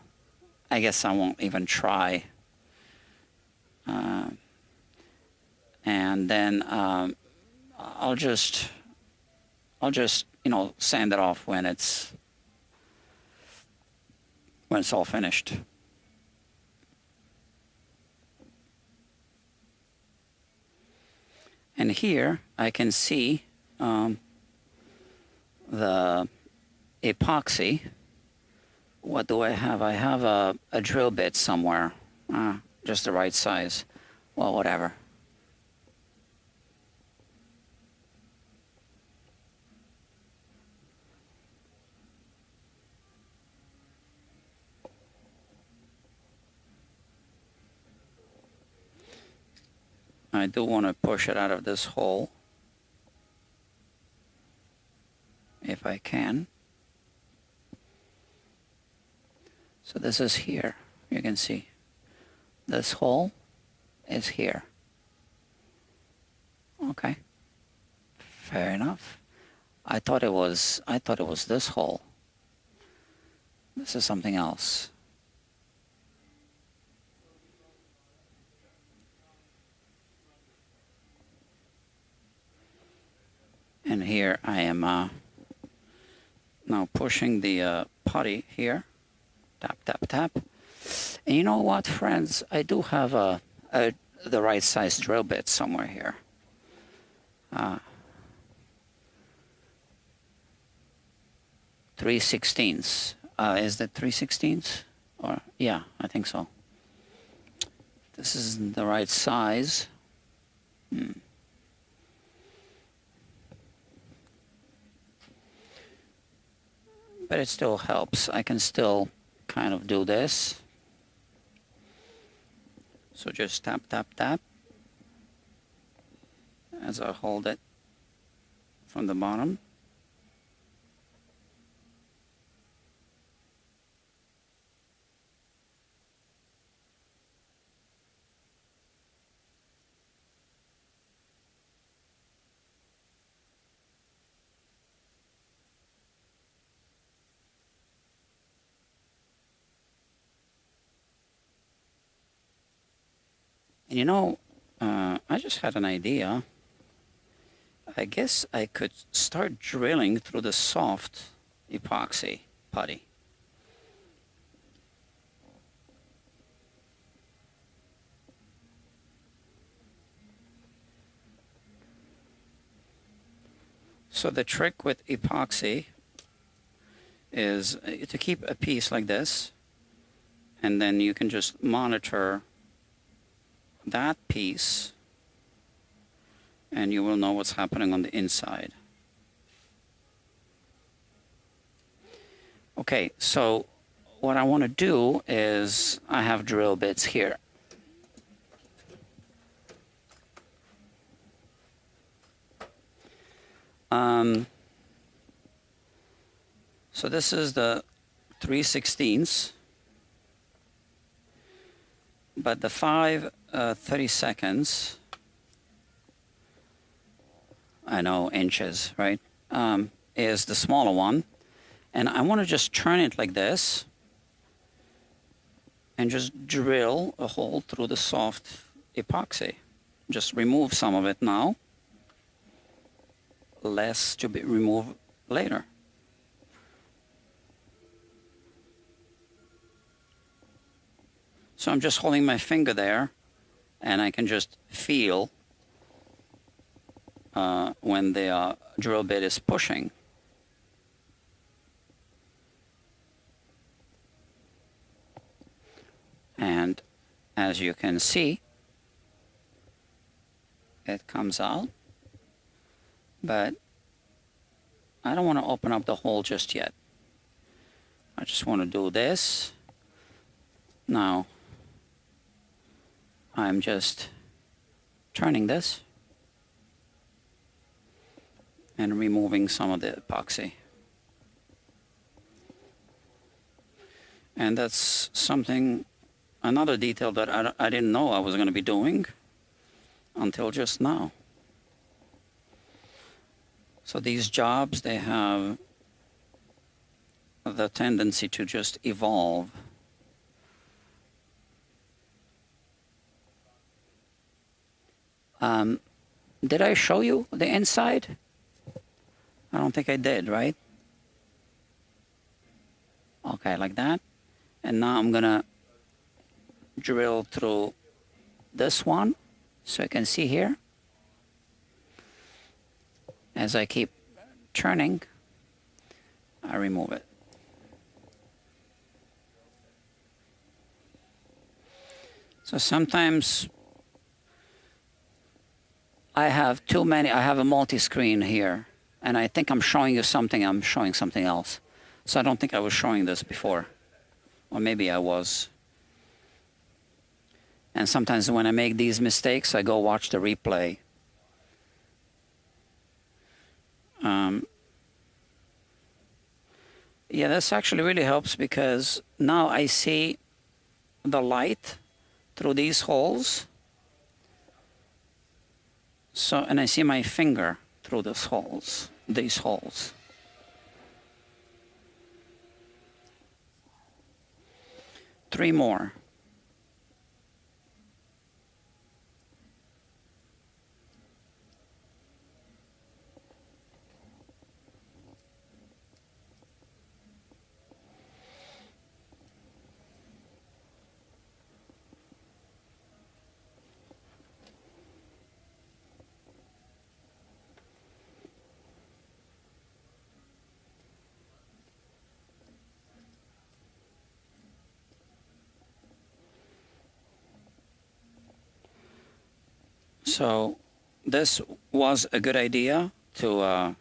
guess I won't even try. And then I'll just sand it off when it's when it's all finished. And here I can see the epoxy. What do I have? I have a drill bit somewhere, just the right size. Well, whatever. I do want to push it out of this hole, if I can. So this is here, you can see. This hole is here. Okay, fair enough. I thought it was this hole. This is something else. And here I am now pushing the putty here. Tap, tap, tap. And you know what, friends? I do have the right size drill bit somewhere here. 3/16. Is that 3/16? Or yeah, I think so. This is the right size. But it still helps. I can still kind of do this. So just tap, tap, tap as I hold it from the bottom. And you know, I just had an idea. I guess I could start drilling through the soft epoxy putty. So the trick with epoxy is to keep a piece like this, and then you can just monitor that piece and you will know what's happening on the inside. Okay, so what I want to do is I have drill bits here. So this is the 3/16, but the 5/32, I know inches, right, is the smaller one. And I want to just turn it like this and just drill a hole through the soft epoxy. Just remove some of it now, less to be removed later. So I'm just holding my finger there, and I can just feel when the drill bit is pushing. And as you can see, it comes out, but I don't want to open up the hole just yet. I just want to do this. Now, I'm just turning this and removing some of the epoxy. And that's something, another detail that I didn't know I was going to be doing until just now. So these jobs, they have the tendency to just evolve. Did I show you the inside? I don't think I did, right? Okay, like that. And now I'm gonna drill through this one, so you can see here, as I keep turning, I remove it. So sometimes I have too many, I have a multi-screen here, and I think I'm showing you something, I'm showing something else. So I don't think I was showing this before, or maybe I was. And sometimes when I make these mistakes, I go watch the replay. Yeah, this actually really helps, because now I see the light through these holes. So, and I see my finger through these holes. Three more. So this was a good idea to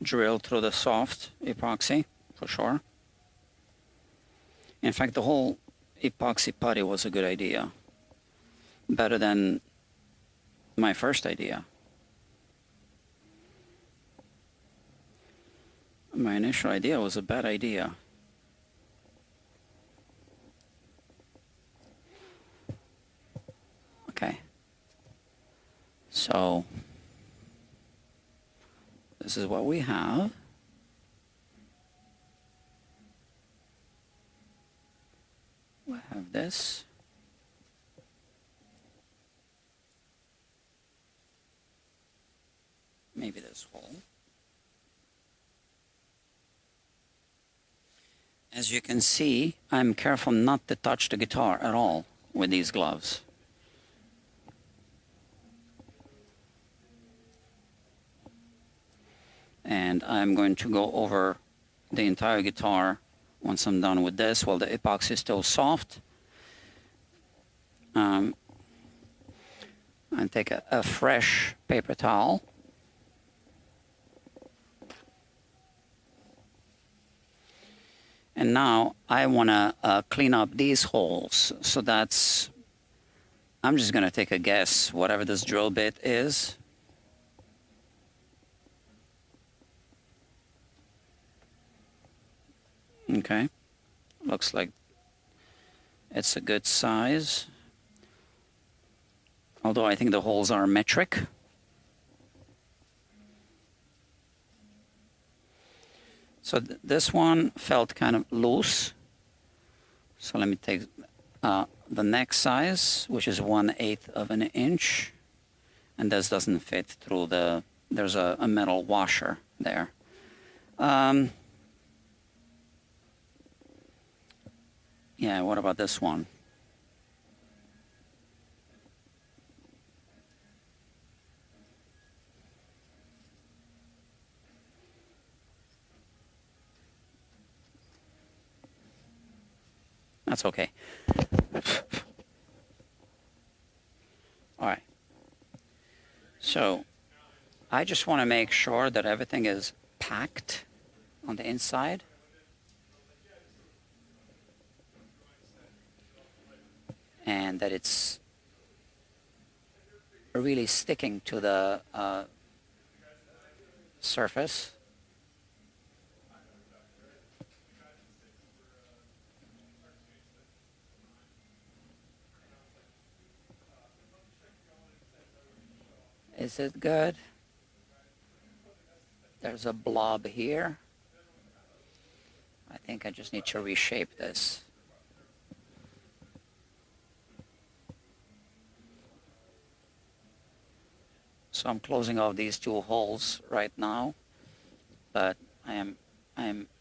drill through the soft epoxy, for sure. In fact, the whole epoxy putty was a good idea. Better than my first idea. My initial idea was a bad idea. Okay. So this is what we have. We have this. Maybe this hole. As you can see, I'm careful not to touch the guitar at all with these gloves. And I'm going to go over the entire guitar once I'm done with this, while the epoxy is still soft. And take a fresh paper towel. And now I want to clean up these holes. So that's, I'm just going to take a guess, whatever this drill bit is. Okay, looks like it's a good size. Although I think the holes are metric. So this one felt kind of loose. So let me take the next size, which is 1/8 of an inch. And this doesn't fit through the, there's a metal washer there. Yeah, what about this one? That's okay. All right. So I just want to make sure that everything is packed on the inside. And that it's really sticking to the surface. Is it good? There's a blob here. I think I just need to reshape this. So I'm closing off these two holes right now, but I'm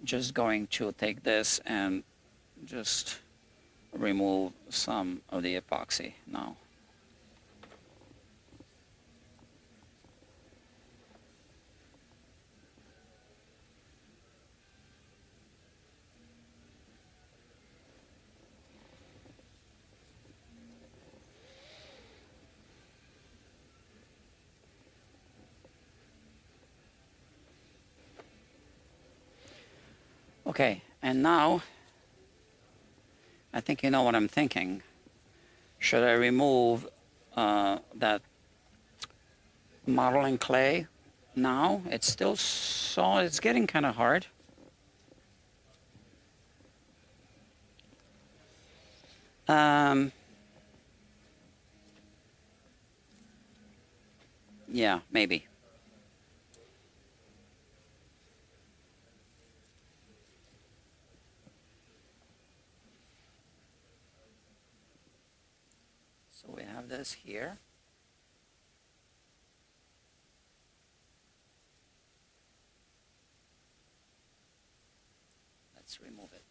just going to take this and just remove some of the epoxy now. Okay, and now I think you know what I'm thinking. Should I remove that modeling clay now? It's still solid. It's getting kind of hard. Yeah, maybe. So we have this here. Let's remove it.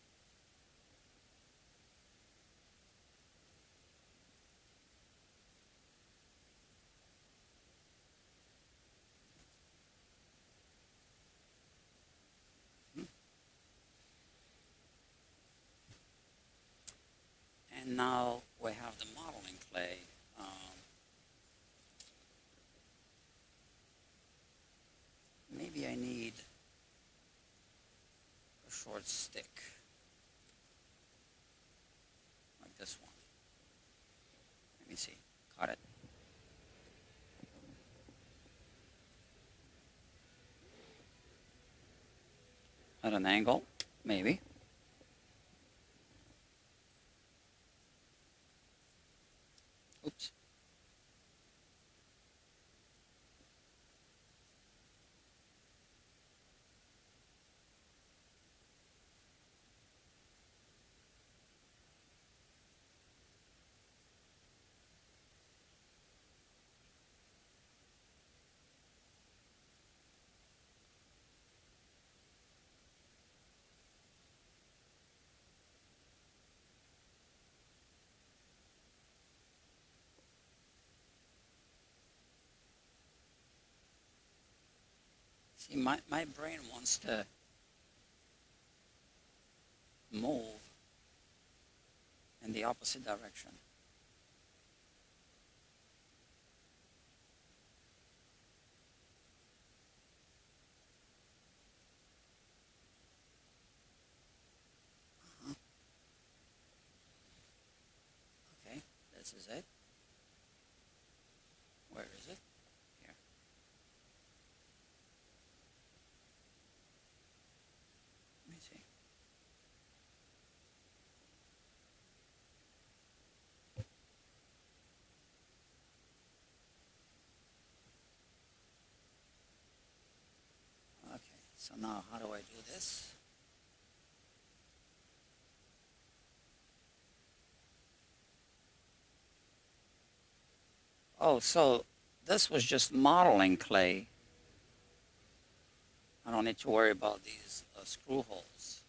And now we have the modeling clay. Maybe I need a short stick, like this one. Let me see. Got it. At an angle, maybe. Oops. See, my brain wants to move in the opposite direction. Okay, this is it. Where is it? Here. Let me see. Okay, so now how do I do this? Oh, so this was just modeling clay. I don't need to worry about these screw holes.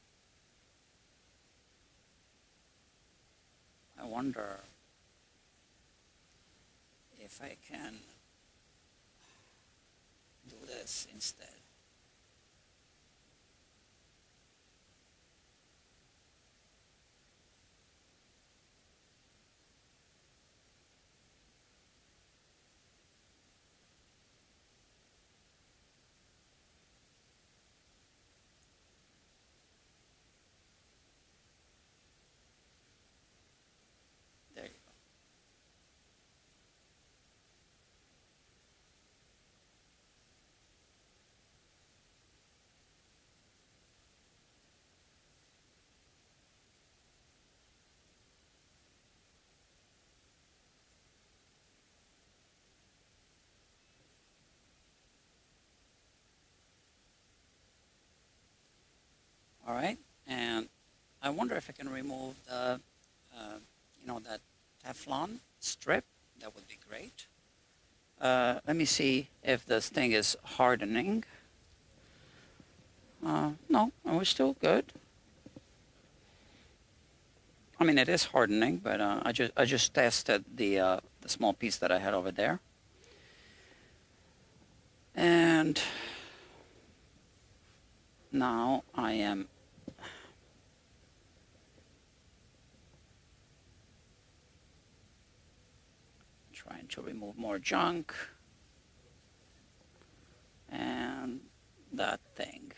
I wonder if I can do this instead. There you go. All right, and I wonder if I can remove the, that Teflon strip. That would be great. Let me see if this thing is hardening. No, we're still good. I mean, it is hardening, but I just tested the small piece that I had over there, and now I am trying to remove more junk and that thing.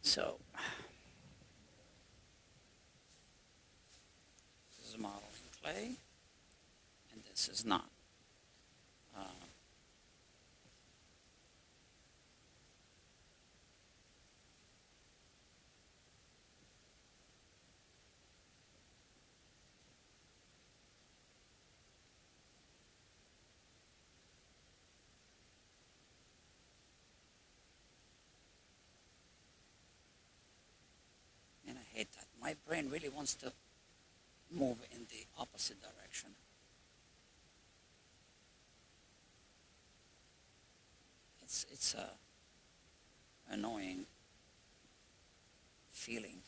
So this is modeling clay, and this is not. And I hate that. My brain really wants to move in the opposite direction. It's a annoying feeling.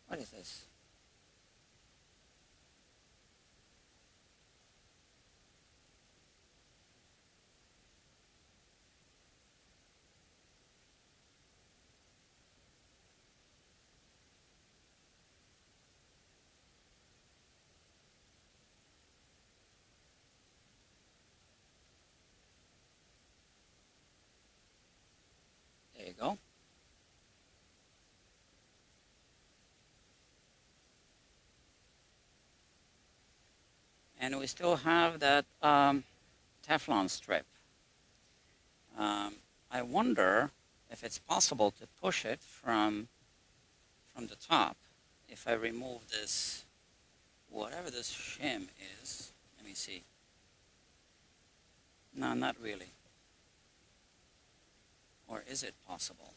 What is this? There you go. And we still have that Teflon strip. I wonder if it's possible to push it from the top. If I remove this, whatever this shim is, let me see. No, not really. Or is it possible?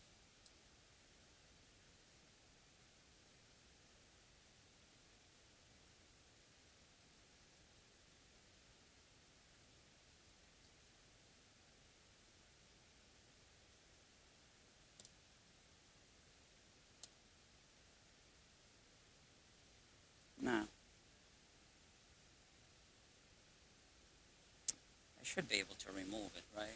No. I should be able to remove it, right?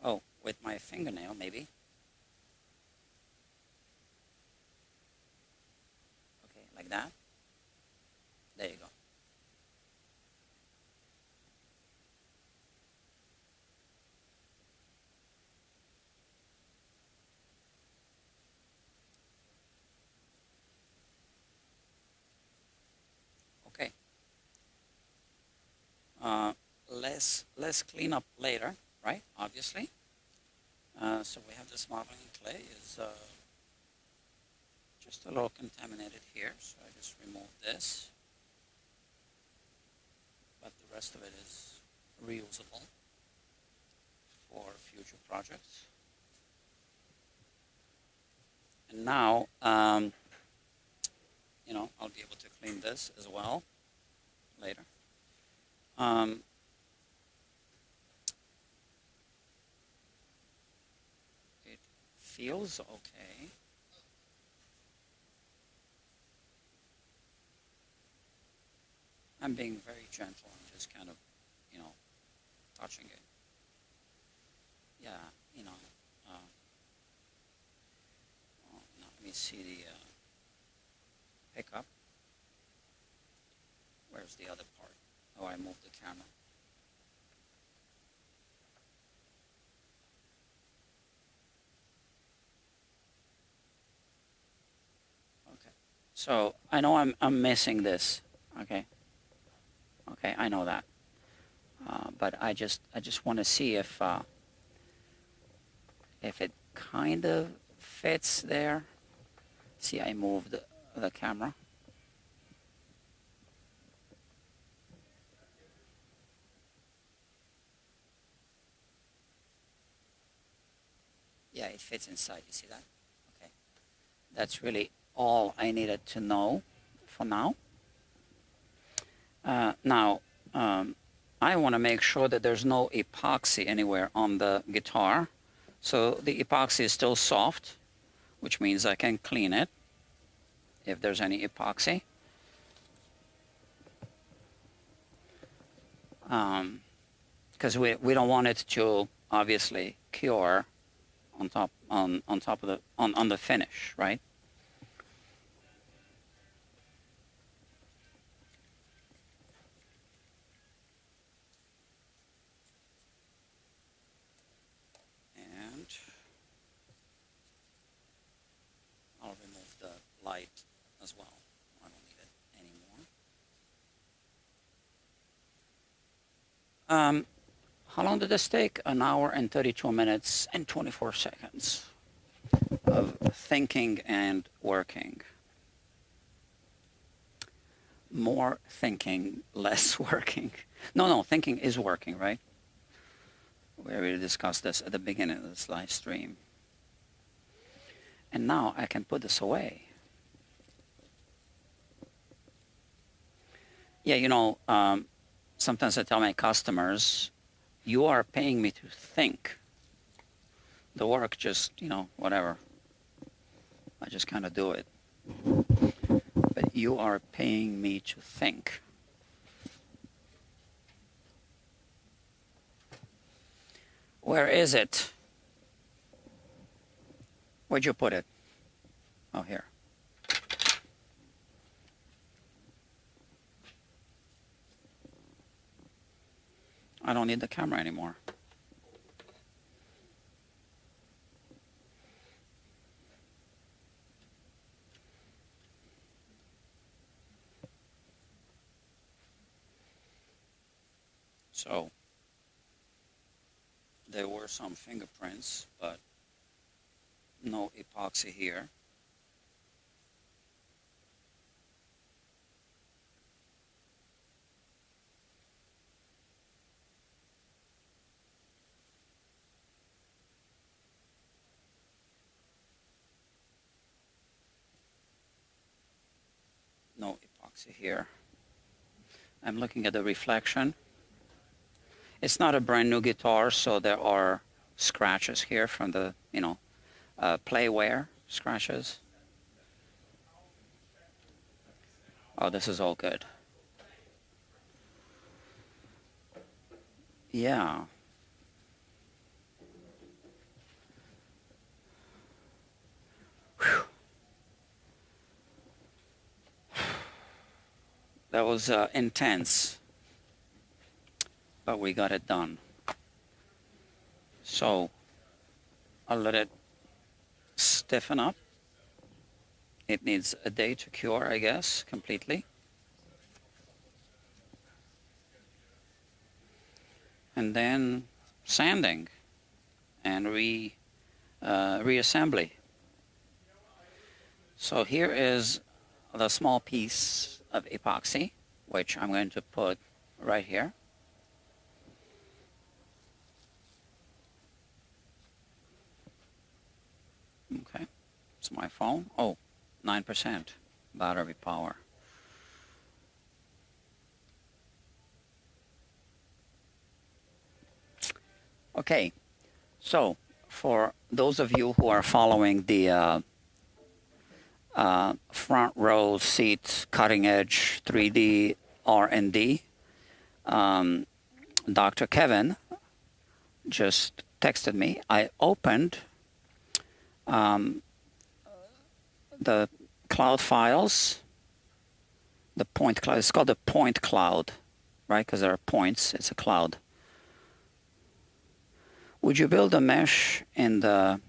Oh, with my fingernail, maybe. Okay, like that. There you go. Okay. Less cleanup later, right? Obviously. So we have this modeling clay is just a little contaminated here, so I just remove this. But the rest of it is reusable for future projects. And now, you know, I'll be able to clean this as well later. It feels okay. I'm being very gentle and just kind of, you know, touching it. Yeah, you know. Oh, now let me see the pickup. Where's the other part? Oh, I moved the camera. Okay. So I know I'm missing this. Okay. Okay, I know that. But I just want to see if it kind of fits there. See, I moved the camera. Yeah, it fits inside. You see that? Okay. That's really all I needed to know for now. Now, I want to make sure that there's no epoxy anywhere on the guitar. So the epoxy is still soft, which means I can clean it if there's any epoxy. Because we don't want it to obviously cure on top of the on the finish, right? And I'll remove the light as well. I don't need it anymore. How long did this take? 1 hour and 32 minutes and 24 seconds of thinking and working. More thinking, less working. No, thinking is working, right? We already discussed this at the beginning of this live stream. And now I can put this away. Yeah, you know, sometimes I tell my customers, you are paying me to think. The work just, you know, whatever. I just kind of do it. But you are paying me to think. Where is it? Where'd you put it? Oh, here. I don't need the camera anymore. So there were some fingerprints, but no epoxy here. No epoxy here. I'm looking at the reflection. It's not a brand new guitar, so there are scratches here from the, you know, play wear scratches. Oh, this is all good. Yeah. Whew. That was intense, but we got it done. So I'll let it stiffen up. It needs a day to cure, I guess, completely. And then sanding and reassembly. So here is the small piece of epoxy, which I'm going to put right here. Okay, it's my phone. Oh, 9% battery power. Okay, so for those of you who are following the front row seat cutting edge 3D R&D, Dr. Kevin just texted me. I opened the cloud files, the point cloud. It's called the point cloud, right? Because there are points. It's a cloud. Would you build a mesh in the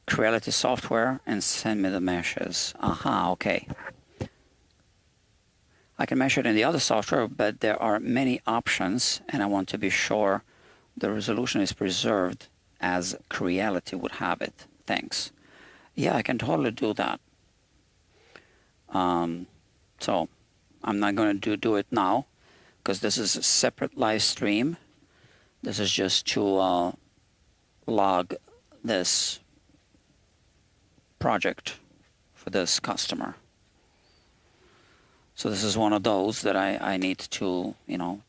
Creality software and send me the meshes? Aha, okay. I can mesh it in the other software, but there are many options, and I want to be sure the resolution is preserved as Creality would have it. Thanks. Yeah, I can totally do that. So I'm not going to do it now because this is a separate live stream. This is just to log this project for this customer. So this is one of those that I need to, you know,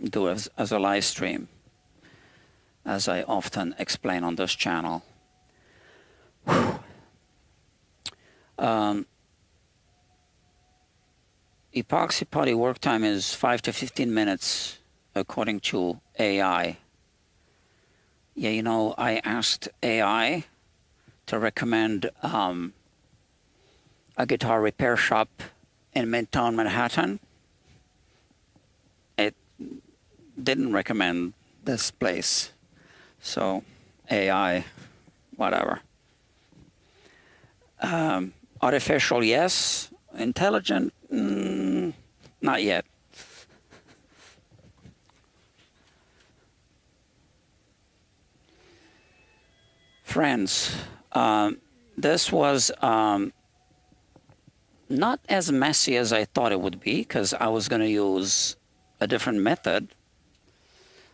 do as a live stream, as I often explain on this channel. Epoxy putty work time is 5 to 15 minutes according to AI. Yeah, you know, I asked AI to recommend a guitar repair shop in Midtown Manhattan. It didn't recommend this place. So AI, whatever. Artificial, yes. Intelligent, not yet. Friends, this was not as messy as I thought it would be, because I was going to use a different method.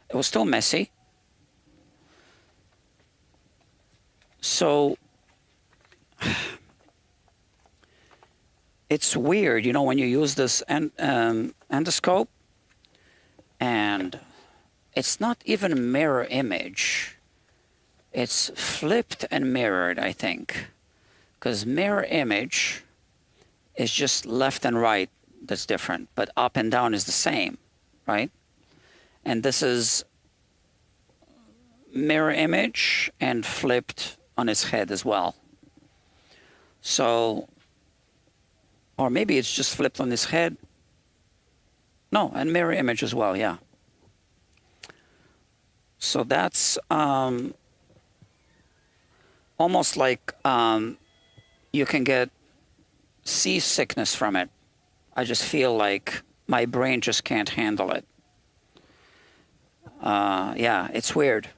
It was still messy. So it's weird, you know, when you use this endoscope, and it's not even a mirror image. It's flipped and mirrored, I think, because mirror image is just left and right that's different, but up and down is the same, right? And this is mirror image and flipped on its head as well. So, or maybe it's just flipped on its head. No, and mirror image as well, yeah. So that's almost like you can get seasickness from it. I just feel like my brain just can't handle it. Yeah, it's weird.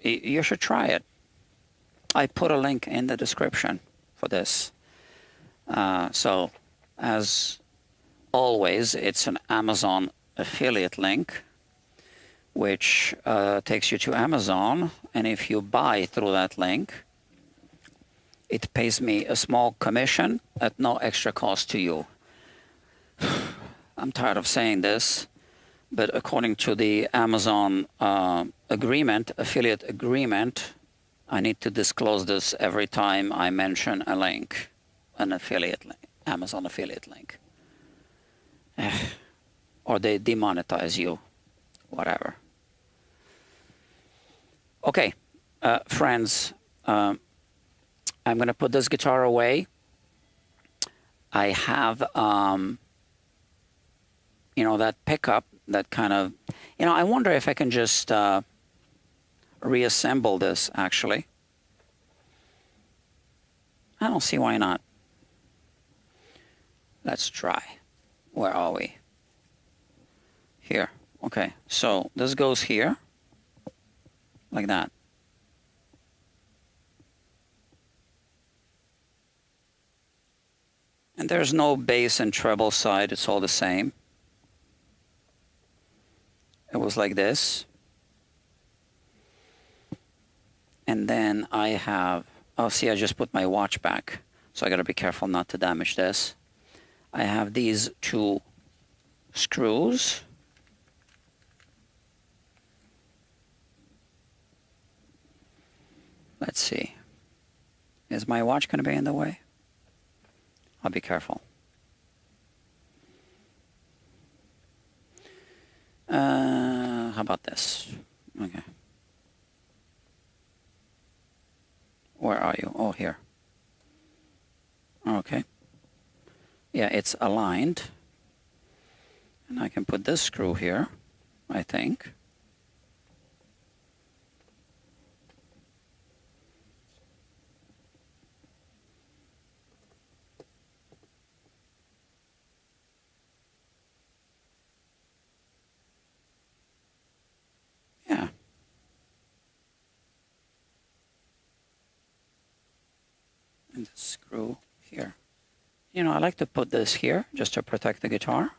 You should try it. I put a link in the description for this. So, as always, it's an Amazon affiliate link, which takes you to Amazon. And if you buy through that link, it pays me a small commission at no extra cost to you. I'm tired of saying this, but according to the Amazon agreement, affiliate agreement, I need to disclose this every time I mention a link, an affiliate link, Amazon affiliate link. Or they demonetize you, whatever. Okay, friends, I'm going to put this guitar away. I have, you know, that pickup, that kind of, you know, I wonder if I can just reassemble this, actually. I don't see why not. Let's try. Where are we? Here. Okay, so this goes here, like that. And there's no bass and treble side, it's all the same. It was like this. And then I have, oh, see, I just put my watch back, so I gotta be careful not to damage this. I have these two screws. Let's see. Is my watch gonna be in the way? I'll be careful. How about this? Okay. Where are you? Oh, here. Okay. Yeah, it's aligned. And I can put this screw here, I think. Yeah. And the screw here. You know, I like to put this here just to protect the guitar.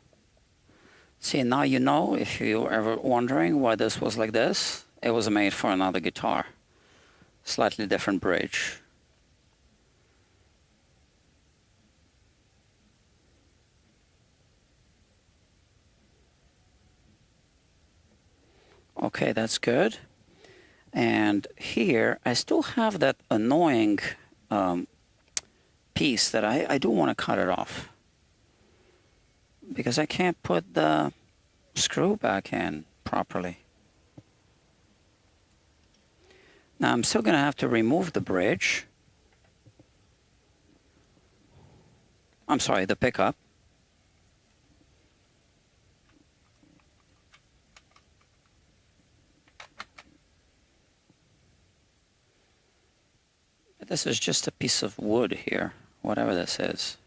See, now you know, if you were ever wondering why this was like this, it was made for another guitar. Slightly different bridge. Okay, that's good. And here, I still have that annoying piece that I do want to cut it off, because I can't put the screw back in properly. Now I'm still going to have to remove the bridge. I'm sorry, the pickup. This is just a piece of wood here, whatever this is.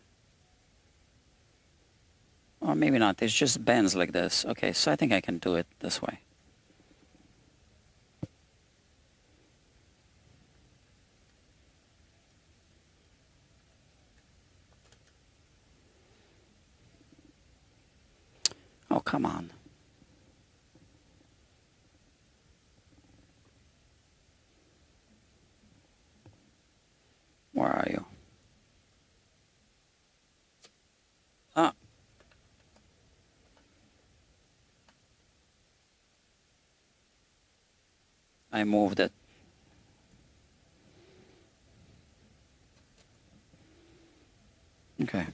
Or maybe not, it just bends like this. Okay, so I think I can do it this way. Oh, come on. Where are you? Ah. I moved it. Okay.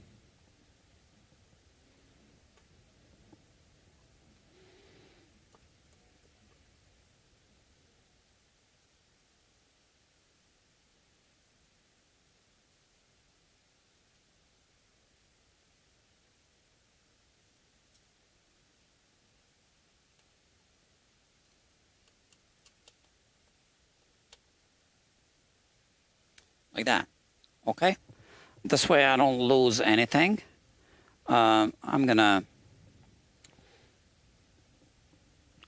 Like that. Okay. This way I don't lose anything. I'm gonna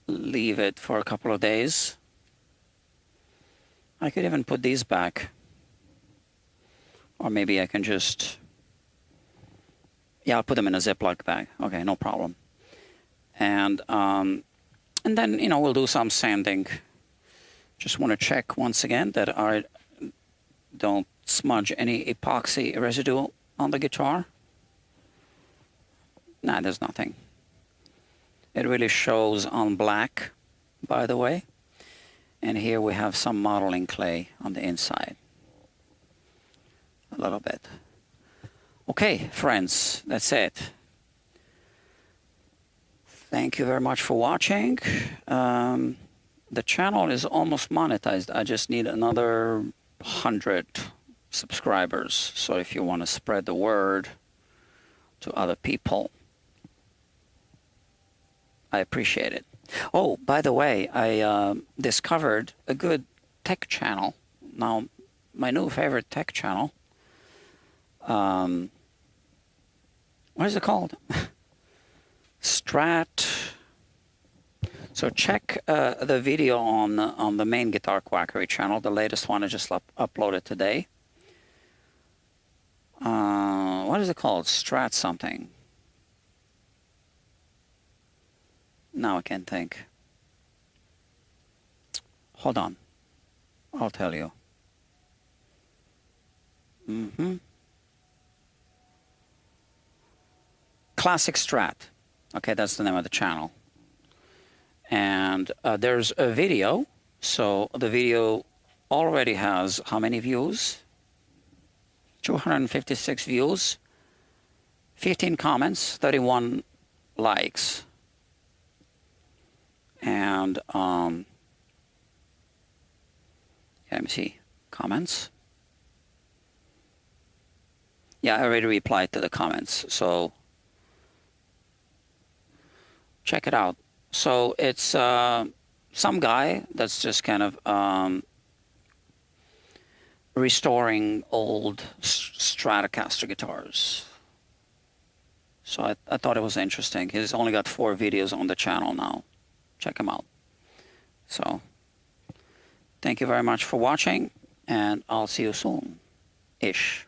leave it for a couple of days. I could even put these back. Or maybe I can just, yeah, I'll put them in a Ziploc bag. Okay, no problem. And then, you know, we'll do some sanding. Just want to check once again that I don't smudge any epoxy residue on the guitar. Nah, there's nothing. It really shows on black, by the way. And here we have some modeling clay on the inside. A little bit. Okay, friends, that's it. Thank you very much for watching. The channel is almost monetized. I just need another 100 subscribers. So if you want to spread the word to other people, I appreciate it. Oh, by the way, I discovered a good tech channel. Now, my new favorite tech channel. What is it called? Strat. So check the video on the main Guitar Quackery channel. The latest one I just uploaded today. What is it called? Strat something. Now I can't think. Hold on. I'll tell you. Classic Strat. Okay, that's the name of the channel. And there's a video. So the video already has how many views? 256 views, 15 comments, 31 likes. And let me see, comments. Yeah, I already replied to the comments, so check it out. So it's some guy that's just kind of restoring old Stratocaster guitars. So I thought it was interesting. He's only got 4 videos on the channel now. Check him out. So thank you very much for watching, and I'll see you soon-ish.